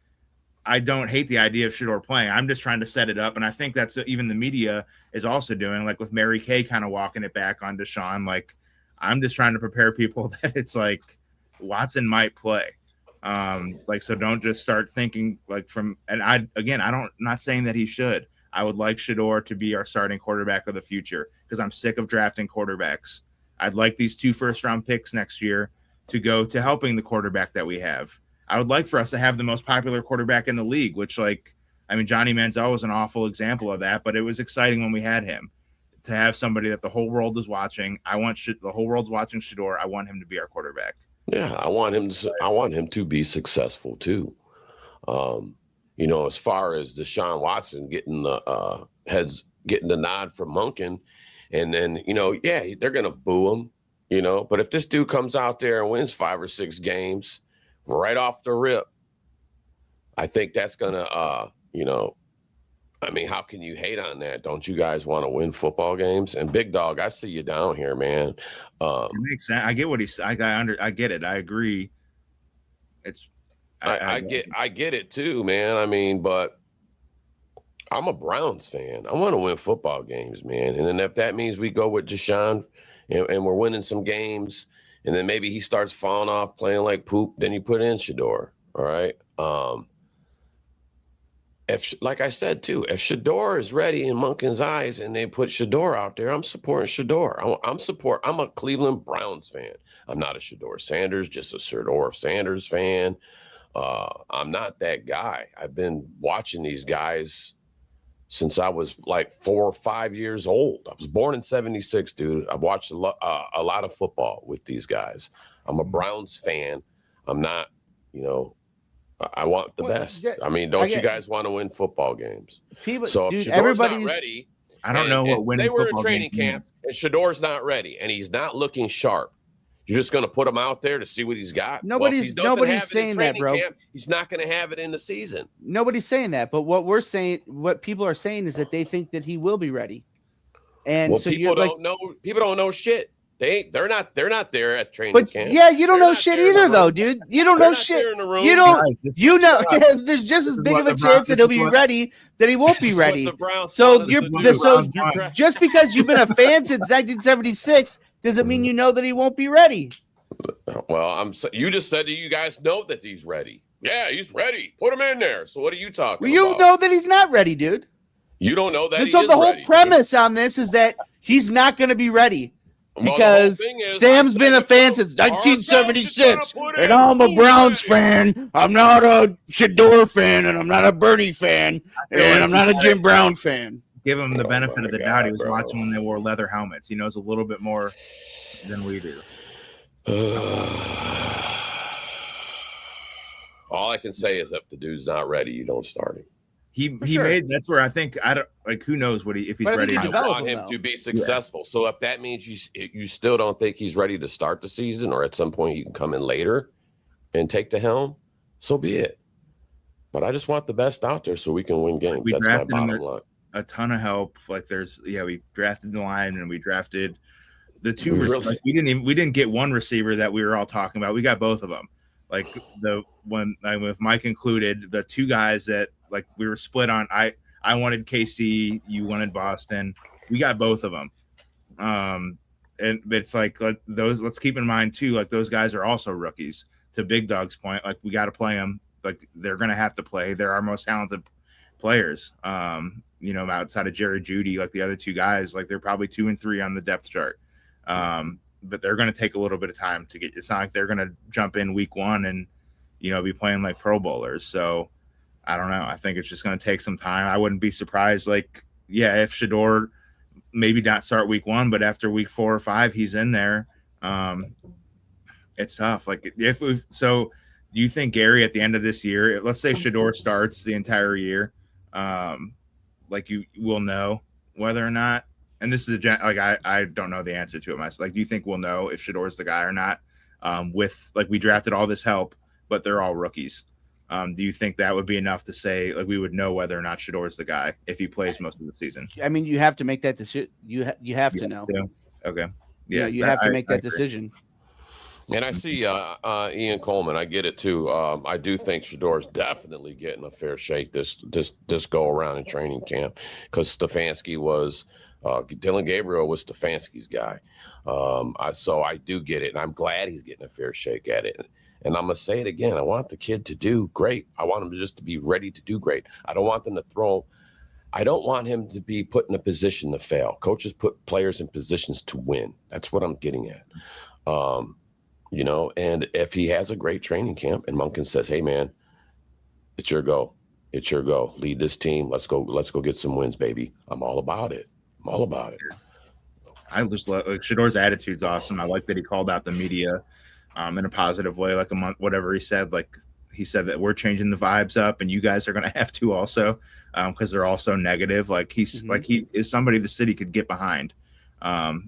I don't hate the idea of Shador playing. I'm just trying to set it up, and I think that's even the media is also doing, like with Mary Kay kind of walking it back on Deshaun. Like, I'm just trying to prepare people that it's like Watson might play. So don't just start thinking not saying that he should. I would like Shador to be our starting quarterback of the future because I'm sick of drafting quarterbacks. I'd like these 2 first-round picks next year to go to helping the quarterback that we have. I would like for us to have the most popular quarterback in the league, which Johnny Manziel was an awful example of that, but it was exciting when we had him. To have somebody that the whole world is watching. The whole world's watching Shador. I want him to be our quarterback. Yeah, I want him to be successful too. As far as Deshaun Watson getting the nod from Monken, and then they're gonna boo him, But if this dude comes out there and wins 5 or 6 games right off the rip, I think that's gonna how can you hate on that? Don't you guys want to win football games? And Big Dog, I see you down here, man. It makes sense. I get what he's. I get it. I agree. I get it too, man. But I'm a Browns fan. I want to win football games, man. And then if that means we go with Deshaun and we're winning some games, and then maybe he starts falling off, playing like poop, then you put in Shador. All right. Like I said too, if Shador is ready in Monken's eyes and they put Shador out there, I'm supporting Shador. I'm a Cleveland Browns fan. I'm not a Shador Sanders, just a Shador Sanders fan. I'm not that guy. I've been watching these guys since I was like 4 or 5 years old. I was born in '76, dude. I've watched a lot of football with these guys. I'm a Browns fan. I'm not, I want the best. Don't you guys want to win football games? So if Shador's not ready, I don't know what winning football games. They were in training camp, and Shador's not ready, and he's not looking sharp. You're just going to put him out there to see what he's got. Nobody's saying that, bro. He's not going to have it in the season. Nobody's saying that, but what people are saying is that they think that he will be ready. And people don't know shit. They're not there at training But camp. yeah, you don't They're know not shit there in the either, though, room. dude. You don't They're know not shit. there in the room. You don't. Guys, You know, there's just as big of a chance that he'll be ready that he won't be This is what ready. the Browns So want us you're to do. so You crack- just because you've been a fan since 1976 doesn't mean you know that he won't be ready. Well, you just said that you guys know that he's ready. Yeah, he's ready. Put him in there. So what are you talking Well, you about? know that he's not ready, dude. You don't know that. And he so is the whole ready, premise on this is that he's not going to be ready. Well, the whole Because thing is, Sam's I been a said fan it, since our coach is 1976, gonna put and in I'm a who's Browns ready. fan. I'm not a Shador fan, and I'm not a Bernie fan, and I'm not a Jim Brown fan. Give him the benefit my of the God, doubt. He was bro. watching when they wore leather helmets. He knows a little bit more than we do. All I can say is if the dude's not ready, you don't start him. He sure. made that's where I think I don't like who knows what if he's But I think ready. he I develop want him, him though. to be successful. So if that means you still don't think he's ready to start the season, or at some point he can come in later and take the helm, so be it. But I just want the best out there so we can win games. We That's my drafted him bottom line. a ton of help. Like we drafted the line and we drafted the two. We really- like, we didn't get one receiver that we were all talking about. We got both of them. Like with Mike included, the two guys that like we were split on. I wanted KC, you wanted Boston. We got both of them. And it's like those. Let's keep in mind too. Like those guys are also rookies. To Big Dog's point, like we got to play them. Like they're gonna have to play. They're our most talented players. Outside of Jerry Jeudy, like the other two guys, like they're probably 2 and 3 on the depth chart. But they're going to take a little bit of time to get. It's not like they're going to jump in week 1 and be playing like Pro Bowlers. So I don't know. I think it's just going to take some time. I wouldn't be surprised. Like, yeah, if Shador maybe not start week 1, but after week 4 or 5, he's in there. It's tough. Like do you think Gary at the end of this year, let's say Shador starts the entire year, like you will know whether or not, and this is I don't know the answer to it myself. Like, do you think we'll know if Shador's the guy or not? With like we drafted all this help, but they're all rookies. Do you think that would be enough to say like we would know whether or not Shador's the guy if he plays most of the season? I mean, you have to make that decision. You have to know. Okay. Yeah, you have to make that decision. And I see Ian Coleman. I get it too. I do think Shador's definitely getting a fair shake this go around in training camp because Stefanski was Dylan Gabriel was Stefanski's guy. So I do get it, and I'm glad he's getting a fair shake at it. And I'm gonna say it again. I want the kid to do great. I want him to just to be ready to do great. I don't want them to throw. I don't want him to be put in a position to fail. Coaches put players in positions to win. That's what I'm getting at. And if he has a great training camp and Monken says, hey man, it's your go. It's your go. Lead this team. Let's go get some wins, baby. I'm all about it. I just like Shador's attitude's awesome. I like that he called out the media in a positive way, like a month, whatever he said. Like he said that we're changing the vibes up and you guys are going to have to also because they're all so negative. Like like he is somebody the city could get behind.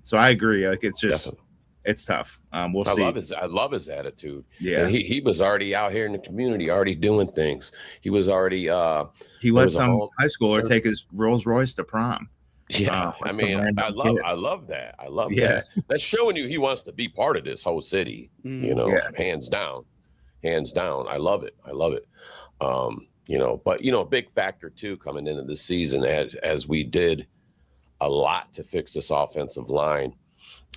So I agree. Like it's just, Definitely. It's tough. We'll see. I love his attitude. Yeah. And he was already out here in the community, already doing things. He was already he let some high schooler take his Rolls Royce to prom. Yeah. I love that. I love that. That's showing you he wants to be part of this whole city, hands down. I love it. But a big factor too coming into the season as we did a lot to fix this offensive line.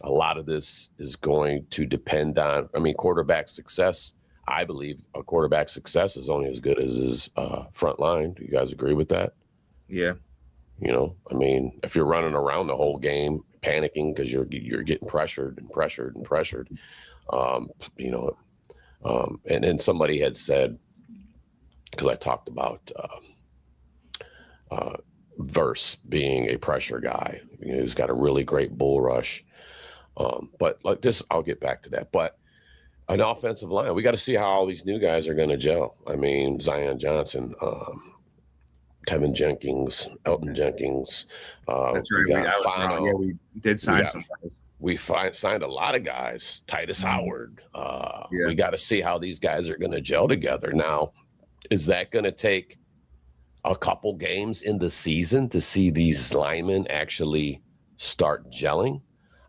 A lot of this is going to depend on, quarterback success. I believe a quarterback success is only as good as his front line. Do you guys agree with that? Yeah. If you're running around the whole game, panicking because you're getting pressured, and then somebody had said, because I talked about Verse being a pressure guy, who's got a really great bull rush. But like this, I'll get back to that. But an offensive line, we got to see how all these new guys are going to gel. Zion Johnson, Tevin Jenkins, Elton Jenkins. That's right. We did sign some guys. We signed a lot of guys. Titus Howard. We got to see how these guys are going to gel together. Now, is that going to take a couple games in the season to see these linemen actually start gelling?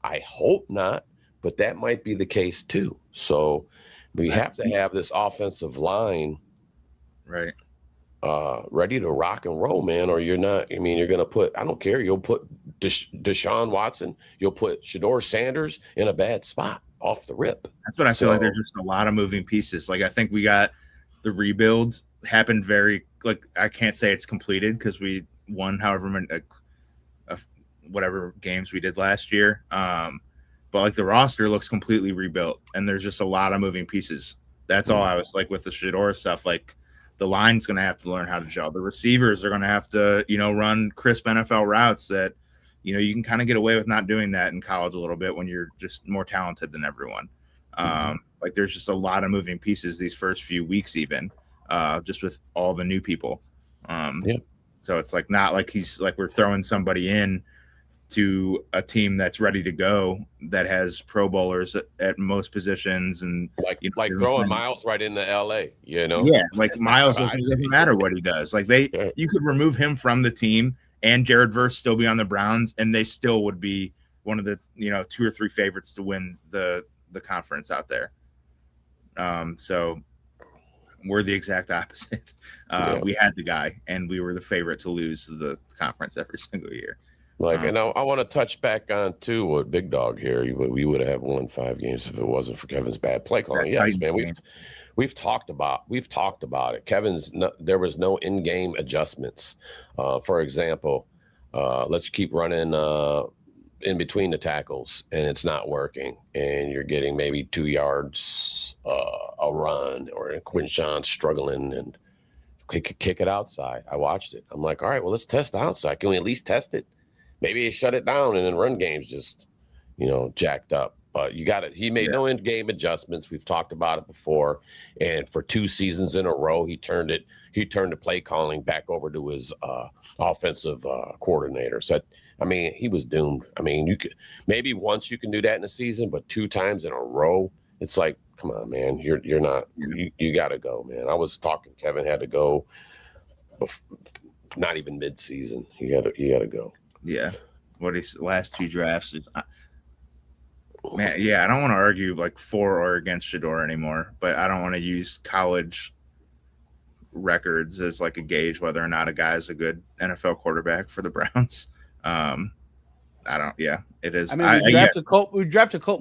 I hope not, but that might be the case too. So we have to have this offensive line right ready to rock and roll, man, or you're not. I mean, you're going to put, I don't care, you'll put Deshaun Watson, you'll put Shedeur Sanders in a bad spot off the rip. That's what I feel like. There's just a lot of moving pieces. Like, I think we got the rebuild happened very, like, I can't say it's completed because we won however many whatever games we did last year. But like the roster looks completely rebuilt, and there's just a lot of moving pieces. That's all I was like with the Shedeur stuff. Like, the line's going to have to learn how to gel. The receivers are going to have to, run crisp NFL routes that, you can kind of get away with not doing that in college a little bit when you're just more talented than everyone. Like, there's just a lot of moving pieces these first few weeks, even just with all the new people. So it's like not like he's like we're throwing somebody in to a team that's ready to go that has Pro Bowlers at most positions, and like throwing Myles right into LA, like Myles doesn't matter what he does. Like you could remove him from the team and Jared Verse still be on the Browns, and they still would be one of the 2 or 3 favorites to win the conference out there. So we're the exact opposite. We had the guy, and we were the favorite to lose the conference every single year. And I want to touch back on too what Big Dog here. We would have won 5 games if it wasn't for Kevin's bad play calling. Yes, man. We've talked about it. There was no in-game adjustments. For example, let's keep running in between the tackles, and it's not working, and you're getting maybe 2 yards a run, or Quinshawn struggling and kick it outside. I watched it. I'm like, all right, well, let's test the outside. Can we at least test it? Maybe he shut it down, and then run games just, jacked up. But you got it. He made no in-game adjustments. We've talked about it before. And for 2 seasons in a row, he turned the play calling back over to his offensive coordinator. So, I mean, he was doomed. I mean, you could maybe once you can do that in a season, but 2 times in a row, it's like, come on, man, you're not. You got to go, man. I was talking. Kevin had to go. Not even mid-season. He had to go. Yeah, what his last 2 drafts is, man. Yeah, I don't want to argue like for or against Shedeur anymore, but I don't want to use college records as like a gauge whether or not a guy is a good NFL quarterback for the Browns. I don't. Yeah, it is. I mean, we drafted Colt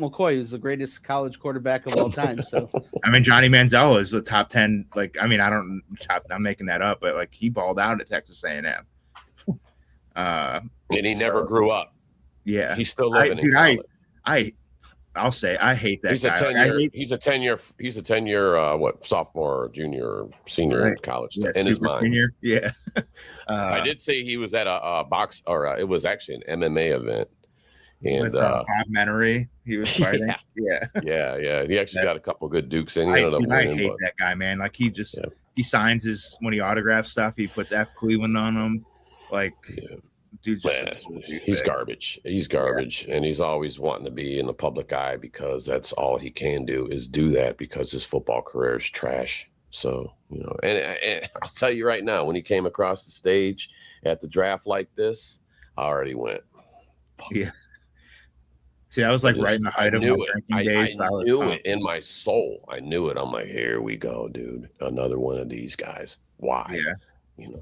McCoy, who's the greatest college quarterback of all time. So, I mean, Johnny Manziel is the top 10. Like, I mean, I'm making that up, but like he balled out at Texas A&M. And he never grew up. Yeah, he's still living in college. I'll say I hate that guy. He's a 10-year what, sophomore, junior, senior in college. Yeah, in his mind. Senior. Yeah. I did say he was at a box, or it was actually an MMA event. And with Bob Menery, he was fighting. Yeah. He actually got a couple good dukes in. I hate that guy, man. Like, he just he signs when he autographs stuff, he puts F Cleveland on them. Like, dude's just he's garbage. He's garbage, and he's always wanting to be in the public eye because that's all he can do is do that because his football career is trash. So, and I'll tell you right now, when he came across the stage at the draft like this, I already went. Yeah. See, I was like right in the height of my drinking days. I knew it in my soul. I knew it. I'm like, here we go, dude. Another one of these guys. Why? Yeah.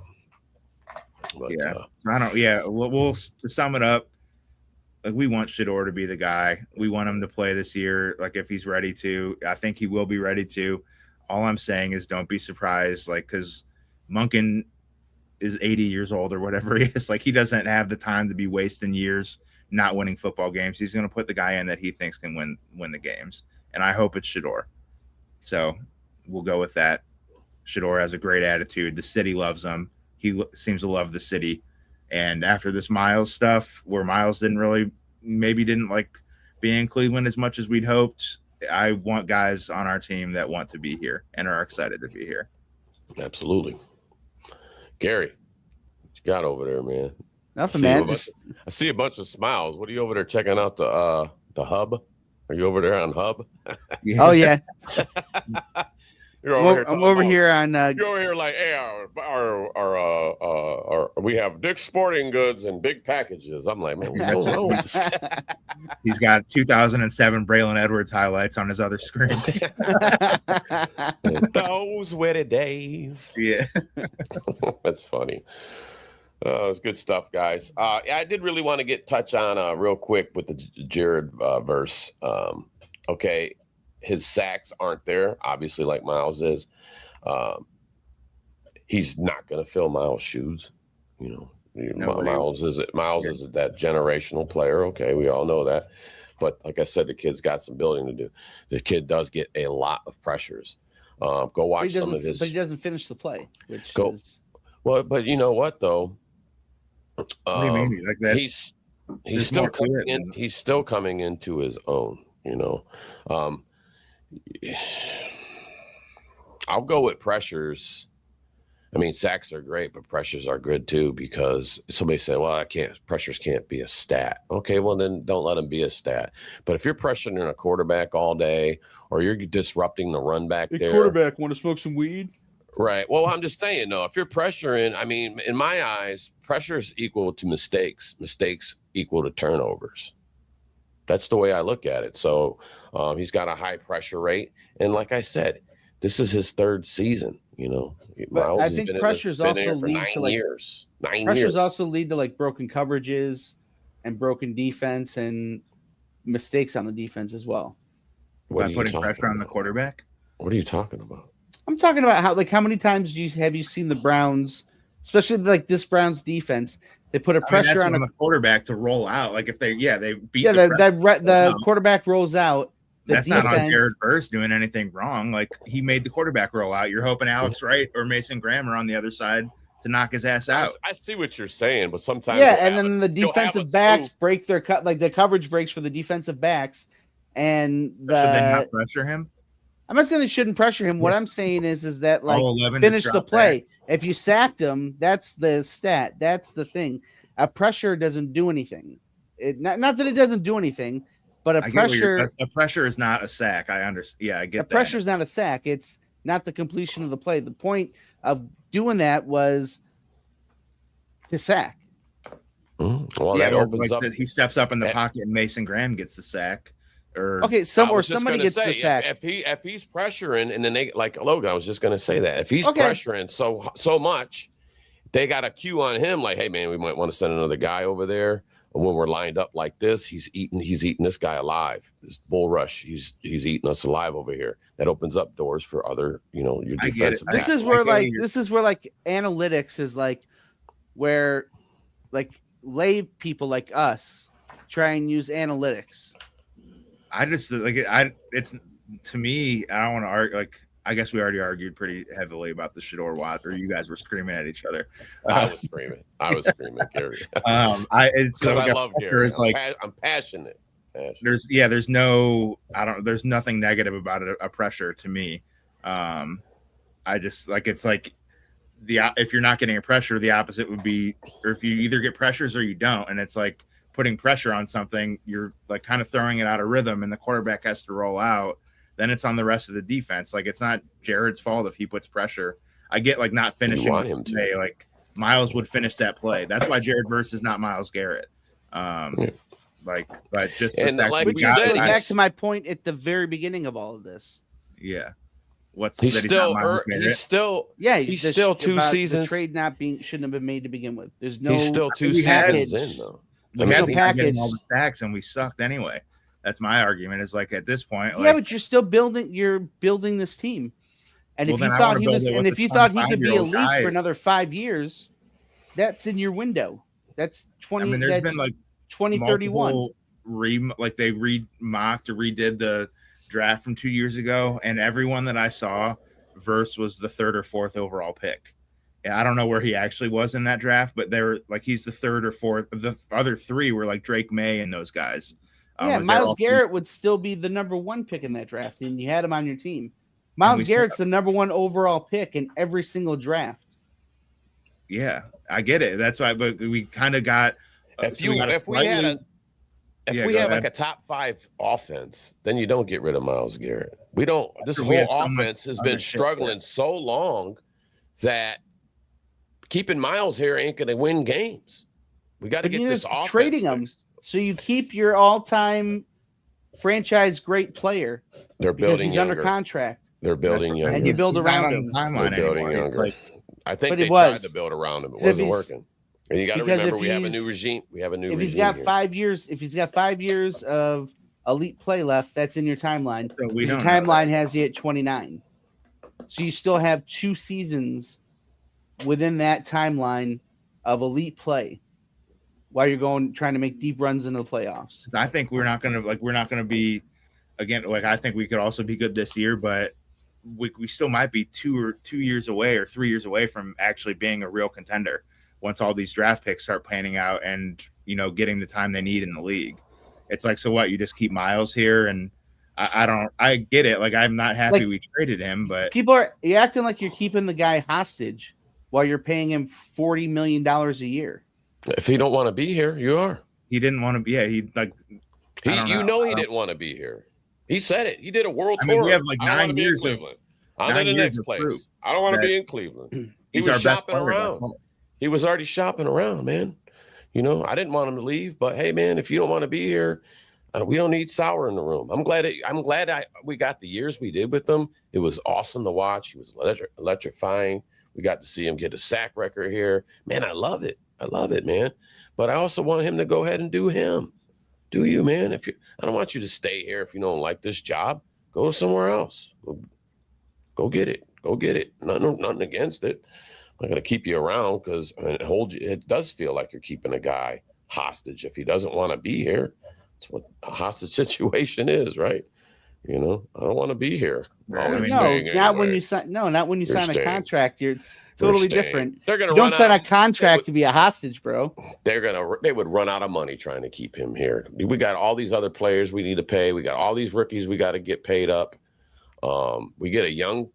But, I don't. Yeah, we'll to sum it up. Like, we want Shedeur to be the guy. We want him to play this year. Like, if he's ready to, I think he will be ready to. All I'm saying is, don't be surprised. Like, because Monken is 80 years old or whatever he is. Like, he doesn't have the time to be wasting years not winning football games. He's going to put the guy in that he thinks can win the games, and I hope it's Shedeur. So we'll go with that. Shedeur has a great attitude. The city loves him. He seems to love the city. And after this Myles stuff, where Myles didn't like being in Cleveland as much as we'd hoped, I want guys on our team that want to be here and are excited to be here. Absolutely. Gary, what you got over there, man? Nothing, man. I see a bunch of smiles. What are you over there checking out the hub? Are you over there on hub? Oh yeah. You're over here. I'm over here on. You're over here like, hey, our we have Dick's Sporting Goods and big packages. I'm like, man, what's going on with this? He's got 2007 Braylon Edwards highlights on his other screen. Those were the days. Yeah. That's funny. It was good stuff, guys. I did really want to touch on real quick with the Jared verse. Okay, his sacks aren't there, obviously, like Myles is. He's not going to fill Myles' shoes. Myles is that generational player. Okay, we all know that. But like I said, the kid's got some building to do. The kid does get a lot of pressures. Go watch some of his. But he doesn't finish the play, which is. Well, but you know what though? What do you mean? Like that? He's still coming in. He's still coming into his own. I'll go with pressures. I mean, sacks are great, but pressures are good too, because somebody said, well, pressures can't be a stat. Okay, well, then don't let them be a stat. But if you're pressuring a quarterback all day, or you're disrupting the run back there. Quarterback want to smoke some weed? Right. Well, I'm just saying, though, if you're pressuring, I mean, in my eyes, pressure is equal to mistakes. Mistakes equal to turnovers. That's the way I look at it. So he's got a high pressure rate. And like I said, this is his third season. Myles I think pressures also lead to years. Pressures also lead to like broken coverages and broken defense and mistakes on the defense as well. By putting pressure on the quarterback? What are you talking about? I'm talking about how many times have you seen the Browns, especially like this Browns defense, they put pressure on the quarterback to roll out. Like if they beat the quarterback rolls out. That's not on Jared Verse doing anything wrong. Like he made the quarterback roll out. You're hoping Alex Wright or Mason Graham are on the other side to knock his ass out. I see what you're saying, but sometimes then the defensive backs break their cut, like the coverage breaks for the defensive backs, and should they not pressure him? I'm not saying they shouldn't pressure him. What I'm saying is that like finish the play. Back. If you sacked him, that's the stat. That's the thing. A pressure doesn't do anything. Not that it doesn't do anything, but a pressure is not a sack. I understand. Yeah, I get that. Pressure is not a sack. It's not the completion of the play. The point of doing that was to sack. Well, that opens up. He steps up in the pocket and Mason Graham gets the sack. Somebody gets the sack. If he's pressuring, and then they like Logan, I was just going to say that if he's pressuring so much, they got a cue on him. Like, hey man, we might want to send another guy over there. And when we're lined up like this, he's eating this guy alive. This bull rush, he's eating us alive over here. That opens up doors for other, your defensive. This is where analytics is like, where like lay people like us try and use analytics. I just it's to me, I don't want to argue. Like, I guess we already argued pretty heavily about the Shador Watts, or you guys were screaming at each other. I was screaming, Gary. I love Gary. I'm passionate. There's nothing negative about a pressure to me. I just it's like if you're not getting a pressure, the opposite would be, or if you either get pressures or you don't, and it's like putting pressure on something, you're like kind of throwing it out of rhythm, and the quarterback has to roll out. Then it's on the rest of the defense. Like, it's not Jared's fault if he puts pressure. I get like not finishing him today. Like Myles would finish that play. That's why Jared Verse is not Myles Garrett. But just back to my point at the very beginning of all of this. Yeah. He's still 2 seasons. The trade shouldn't have been made to begin with. There's no. He's still 2 seasons in though. We had getting all the stacks and we sucked anyway. That's my argument. Is like at this point, but you're still building. You're building this team, and if you thought he could be elite for another 5 years, that's in your window. That's 20. I mean, there's been like 2031. They mocked or redid the draft from 2 years ago, and everyone that I saw, Verse was the 3rd or 4th overall pick. I don't know where he actually was in that draft, but they were like he's the 3rd or 4th. The other 3 were like Drake May and those guys. Myles Garrett would still be the number 1 pick in that draft, and you had him on your team. Myles Garrett's the number 1 overall pick in every single draft. Yeah, I get it. That's why, but we kind of got. If we had like a top 5 offense, then you don't get rid of Myles Garrett. We don't. This whole offense has been struggling so long that keeping Myles here ain't going to win games. We got to get this offense trading fixed. him so you keep your all-time franchise great player. They're because building he's younger. under contract. They're building younger. And you build around him. They're building younger. It's like, I think But they it tried was. to build around him. It wasn't working. And you got to Because remember, if we have a he's- new regime. We have a new If regime he's got here. 5 years, if he's got 5 years of elite play left, that's in your timeline. So we Your don't know timeline has you at 29. So you still have 2 seasons within that timeline of elite play while you're trying to make deep runs into the playoffs. I think we're not gonna be again. Like I think we could also be good this year, but we still might be 2 years away or 3 years away from actually being a real contender once all these draft picks start panning out and getting the time they need in the league. It's like, so what? You just keep Myles here, and I get it. Like I'm not happy we traded him, but you're acting like you're keeping the guy hostage while you're paying him $40 million a year. If he don't want to be here, you are. he didn't want to be. Yeah, he didn't want to be here. He said it. He did a world tour. I mean, we have like I don't wanna 9 be in years of Cleveland. I'm in the next place. I don't want to be in Cleveland. He he's was our best shopping player. around. He was already shopping around, man. I didn't want him to leave, but hey, man, if you don't want to be here, we don't need Sauer in the room. I'm glad we got the years we did with him. It was awesome to watch. He was electrifying. We got to see him get a sack record here. Man, I love it. I love it, man. But I also want him to go ahead and do him. Do you, man? I don't want you to stay here if you don't like this job. Go somewhere else. Go get it. Go get it. Nothing against it. I'm not going to keep you around because it does feel like you're keeping a guy hostage if he doesn't want to be here. That's what a hostage situation is, right? I don't want to be here. Not when you sign a contract. It's totally different. They're gonna you don't sign a contract to be a hostage, bro. They would run out of money trying to keep him here. We got all these other players we need to pay. We got all these rookies we got to get paid up. We get a young,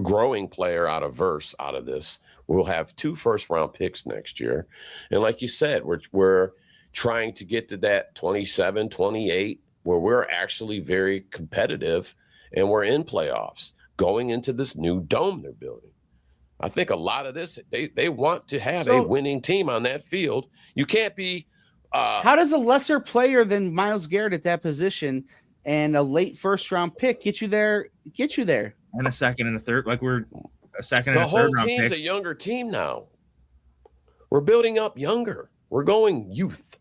growing player out of this. We'll have 2 first-round picks next year, and like you said, we're trying to get to that 27, 28. Where we're actually very competitive and we're in playoffs going into this new dome they're building. I think a lot of this, they want to have a winning team on that field. You can't be. How does a lesser player than Myles Garrett at that position and a late first-round pick get you there? And a second and a third, like we're a second and The a third whole round team's pick. a younger team now. We're building up younger. We're going youth.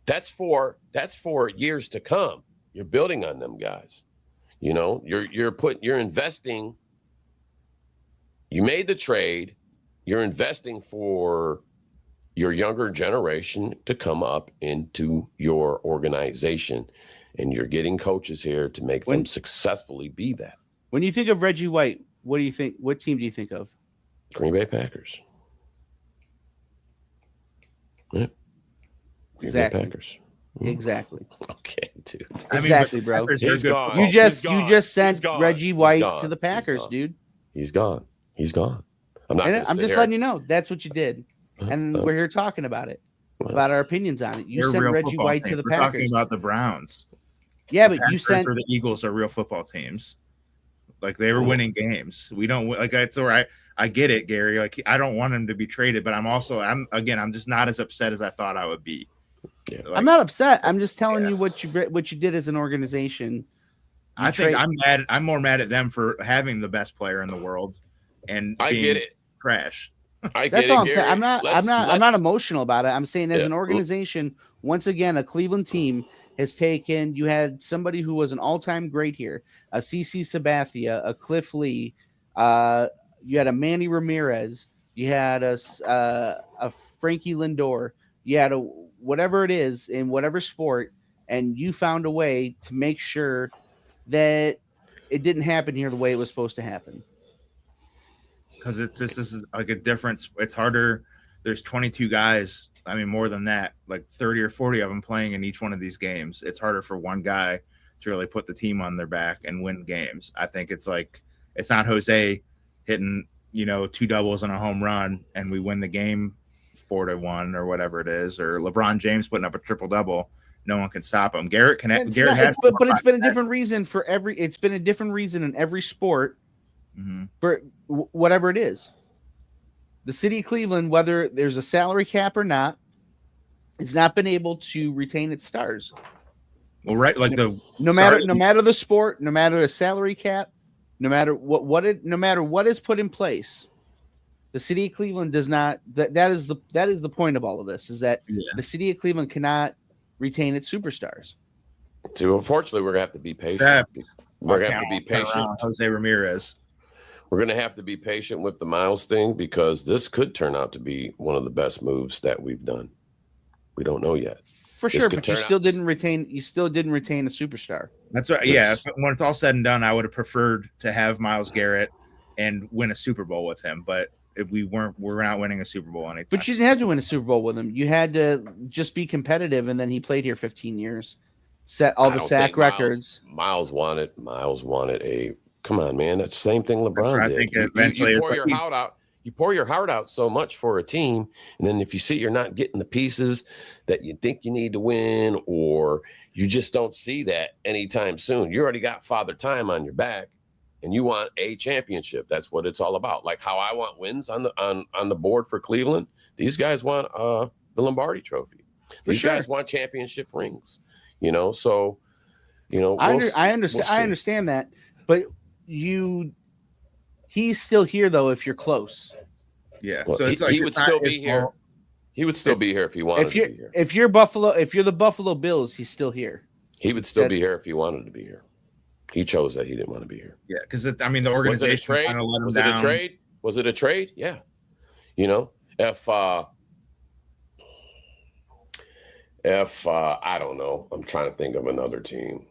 That's for years to come. You're building on them guys. You're investing. You made the trade. You're investing for your younger generation to come up into your organization, and you're getting coaches here to make them successfully be that. When you think of Reggie White, what do you think? What team do you think of? Green Bay Packers. Yeah. Exactly. Packers. Exactly. Okay, dude. Exactly, bro. He's gone. You just sent Reggie White to the Packers, dude. He's gone. I'm just letting you know that's what you did, and we're here talking about it, about our opinions on it. You sent Reggie White to the Packers. We're talking about the Browns. Yeah, but you sent the Eagles are real football teams. Like they were winning games. We don't like that's all right. I get it, Gary. Like I don't want him to be traded, but I'm just not as upset as I thought I would be. Yeah. I'm not upset. I'm just telling you what you did as an organization. I think I'm mad. I'm more mad at them for having the best player in the world, and I get it. Trash. That's all I'm saying. I'm not emotional about it. I'm saying as an organization, once again, a Cleveland team has taken. You had somebody who was an all-time great here, a CC Sabathia, a Cliff Lee. You had a Manny Ramirez. You had a Frankie Lindor. You had whatever it is in whatever sport, and you found a way to make sure that it didn't happen here the way it was supposed to happen. Because this is like a difference. It's harder. There's 22 guys. I mean, more than that, like 30 or 40 of them playing in each one of these games. It's harder for one guy to really put the team on their back and win games. I think it's not Jose hitting, 2 doubles and a home run and we win the game 4-1 or whatever it is, or LeBron James putting up a triple double. No one can stop him. Garrett can. But it's been a different reason for every. It's been a different reason in every sport for whatever it is. the city of Cleveland, whether there's a salary cap or not, it's not been able to retain its stars. Well, right, like no matter the sport, no matter the salary cap, no matter what is put in place, the city of Cleveland does not. That is the point of all of this, is that the city of Cleveland cannot retain its superstars. So unfortunately, we're gonna have to be patient. We're gonna have to be patient. Jose Ramirez. We're gonna have to be patient with the Myles thing, because this could turn out to be one of the best moves that we've done. We don't know yet. For sure, but you still didn't retain a superstar. That's right. Yeah, when it's all said and done, I would have preferred to have Myles Garrett and win a Super Bowl with him, but we're not winning a Super Bowl anytime. But you didn't have to win a Super Bowl with him. You had to just be competitive, and then he played here 15 years, set all the sack records. Myles wanted a. Come on, man. That's the same thing LeBron did. I think eventually you pour your heart out. You pour your heart out so much for a team, and then if you see you're not getting the pieces that you think you need to win, or you just don't see that anytime soon, you already got Father Time on your back, and you want a championship. That's what it's all about. Like how I want wins on the board for Cleveland. These guys want the Lombardi Trophy. These guys want championship rings. So I understand. I understand that, but he's still here though. If you're close, well, so he would still be here. He would still be here if he wanted to be here. If you're the Buffalo Bills, he's still here. He would still be here if he wanted to be here. He chose that he didn't want to be here. Yeah, because the organization kind of let him down. Was it a trade? Was it a trade? Yeah. If I don't know, I'm trying to think of another team.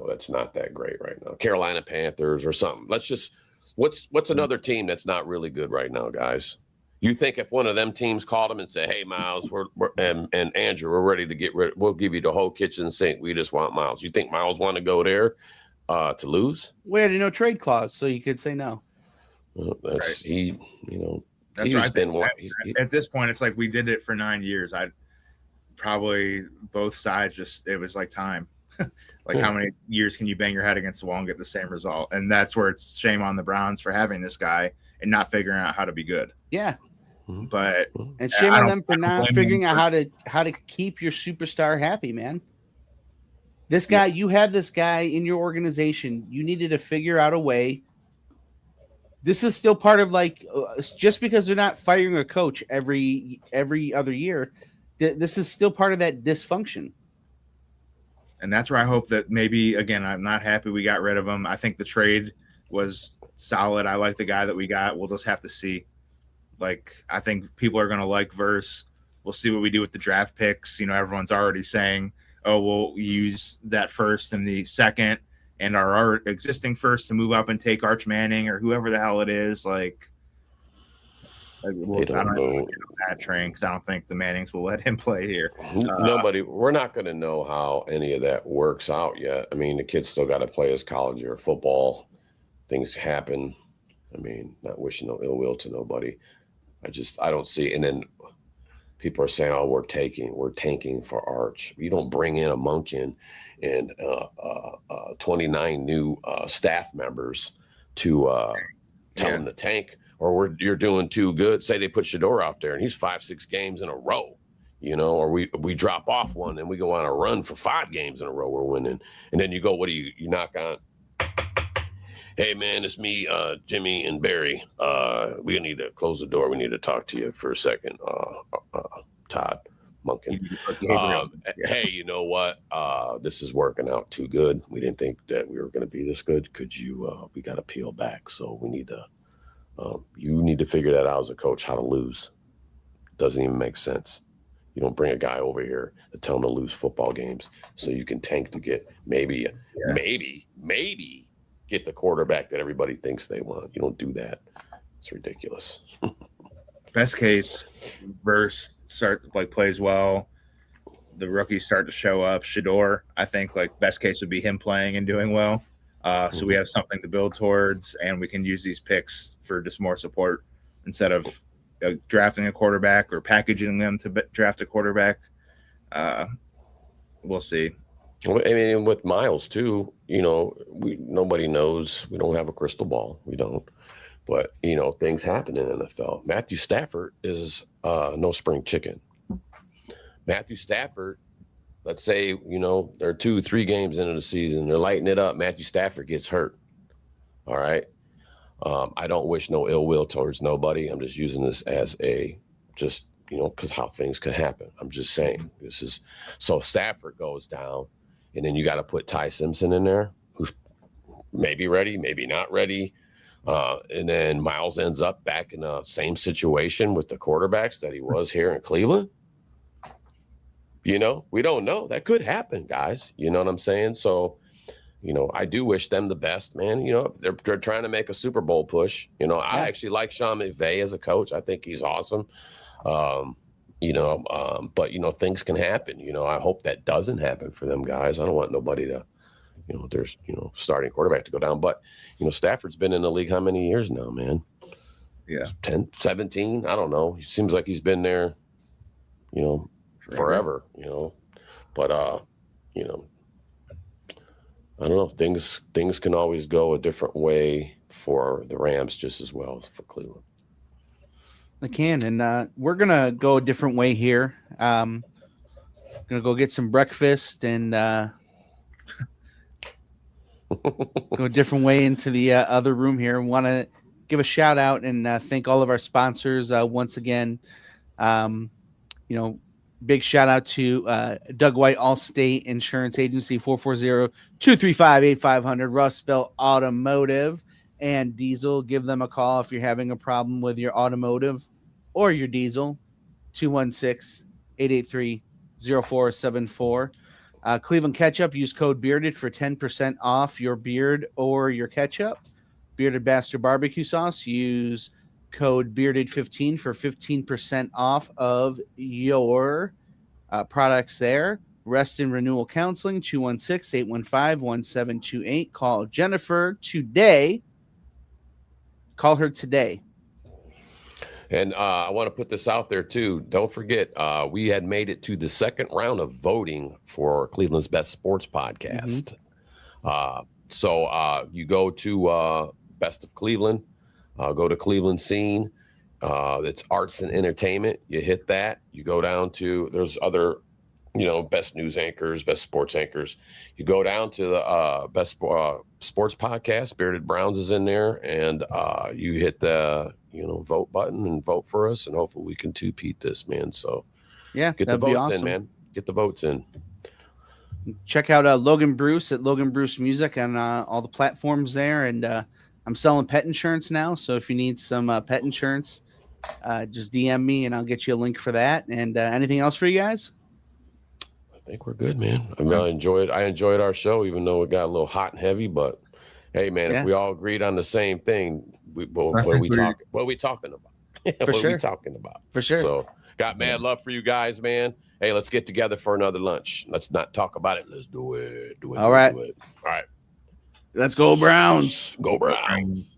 That's not that great right now. Carolina Panthers or something. What's another team that's not really good right now, guys? You think if one of them teams called him and said, "Hey, Myles, and Andrew, we're ready to get rid. We'll give you the whole kitchen sink. We just want Myles." You think Myles want to go there to lose? We had no trade clause, so you could say no. Well, that's right. That's right. At this point, it's like we did it for 9 years. I'd probably both sides it was like time. How many years can you bang your head against the wall and get the same result? And that's where it's shame on the Browns for having this guy and not figuring out how to be good. Yeah. But and shame on them for not figuring out how to keep your superstar happy, man. This guy, you had this guy in your organization. You needed to figure out a way. This is still part of just because they're not firing a coach every other year, this is still part of that dysfunction. And that's where I hope that maybe, again, I'm not happy we got rid of him. I think the trade was solid. I like the guy that we got. We'll just have to see. I think people are going to like Verse. We'll see what we do with the draft picks. Everyone's already saying, oh, we'll use that first and the second and our existing first to move up and take Arch Manning or whoever the hell it is. I don't know that train because I don't think the Mannings will let him play here. Nobody. We're not going to know how any of that works out yet. I mean, the kid's still got to play his college year football. Things happen. I mean, not wishing no ill will to nobody. I don't see. And then people are saying, "Oh, we're tanking for Arch." You don't bring in a Monken and 29 new staff members to tell them to tank. Or you're doing too good. Say they put Shador out there and he's 5-6 games in a row, or we drop off one and we go on a run for 5 games in a row we're winning. And then you go, what do you knock on? Hey man, it's me, Jimmy and Barry. We need to close the door. We need to talk to you for a second. Todd Monken. Hey, you know what? This is working out too good. We didn't think that we were going to be this good. Could you, we got to peel back. So we need to, you need to figure that out as a coach, how to lose. Doesn't even make sense. You don't bring a guy over here to tell him to lose football games so you can tank to get maybe get the quarterback that everybody thinks they want. You don't do that. It's ridiculous. Best case, Verse plays well. The rookies start to show up. Shador, I think best case would be him playing and doing well. So we have something to build towards, and we can use these picks for just more support instead of drafting a quarterback or packaging them to draft a quarterback. We'll see. I mean, with Myles too, nobody knows. We don't have a crystal ball. We don't. But, things happen in the NFL. Matthew Stafford is no spring chicken. Matthew Stafford, let's say, they're 2-3 games into the season. They're lighting it up. Matthew Stafford gets hurt. All right. I don't wish no ill will towards nobody. I'm just using this as because how things can happen. I'm just saying so Stafford goes down, and then you got to put Ty Simpson in there, who's maybe ready, maybe not ready. And then Myles ends up back in the same situation with the quarterbacks that he was here in Cleveland. We don't know. That could happen, guys. You know what I'm saying? So, I do wish them the best, man. They're trying to make a Super Bowl push. I actually like Sean McVay as a coach. I think he's awesome. But things can happen. I hope that doesn't happen for them guys. I don't want nobody to, there's, starting quarterback to go down. But, Stafford's been in the league how many years now, man? Yeah. 10, 17? I don't know. He seems like he's been there, forever, But, I don't know. Things can always go a different way for the Rams just as well as for Cleveland. They can, and we're gonna go a different way here. Gonna go get some breakfast and go a different way into the other room here. Want to give a shout out and thank all of our sponsors once again. Big shout out to Doug White, Allstate Insurance Agency, 440-235-8500, Rust Belt Automotive and Diesel. Give them a call if you're having a problem with your automotive or your diesel, 216-883-0474. Cleveland Ketchup, use code Bearded for 10% off your beard or your ketchup. Bearded Bastard Barbecue Sauce, use code Bearded15 for 15% off of your products there. Rest and Renewal Counseling, 216-815-1728. Call Jennifer today. Call her today. And I want to put this out there, too. Don't forget, we had made it to the second round of voting for Cleveland's Best Sports Podcast. So you go to Best of Cleveland, go to Cleveland Scene. It's arts and entertainment. You hit that. You go down to, there's other, best news anchors, best sports anchors. You go down to the best sports podcast. Bearded Browns is in there, and you hit the vote button and vote for us, and hopefully we can two-peat this, man. So get the votes in, man. Get the votes in. Check out Logan Bruce at Logan Bruce Music on all the platforms there, and I'm selling pet insurance now. So if you need some pet insurance, just DM me and I'll get you a link for that. And anything else for you guys? I think we're good, man. I enjoyed our show, even though it got a little hot and heavy. But hey, man, if we all agreed on the same thing, what are we talking about? For what sure. are we talking about? For sure. So got mad love for you guys, man. Hey, let's get together for another lunch. Let's not talk about it. Let's do it. All right. All right. Let's go Browns. Go Browns.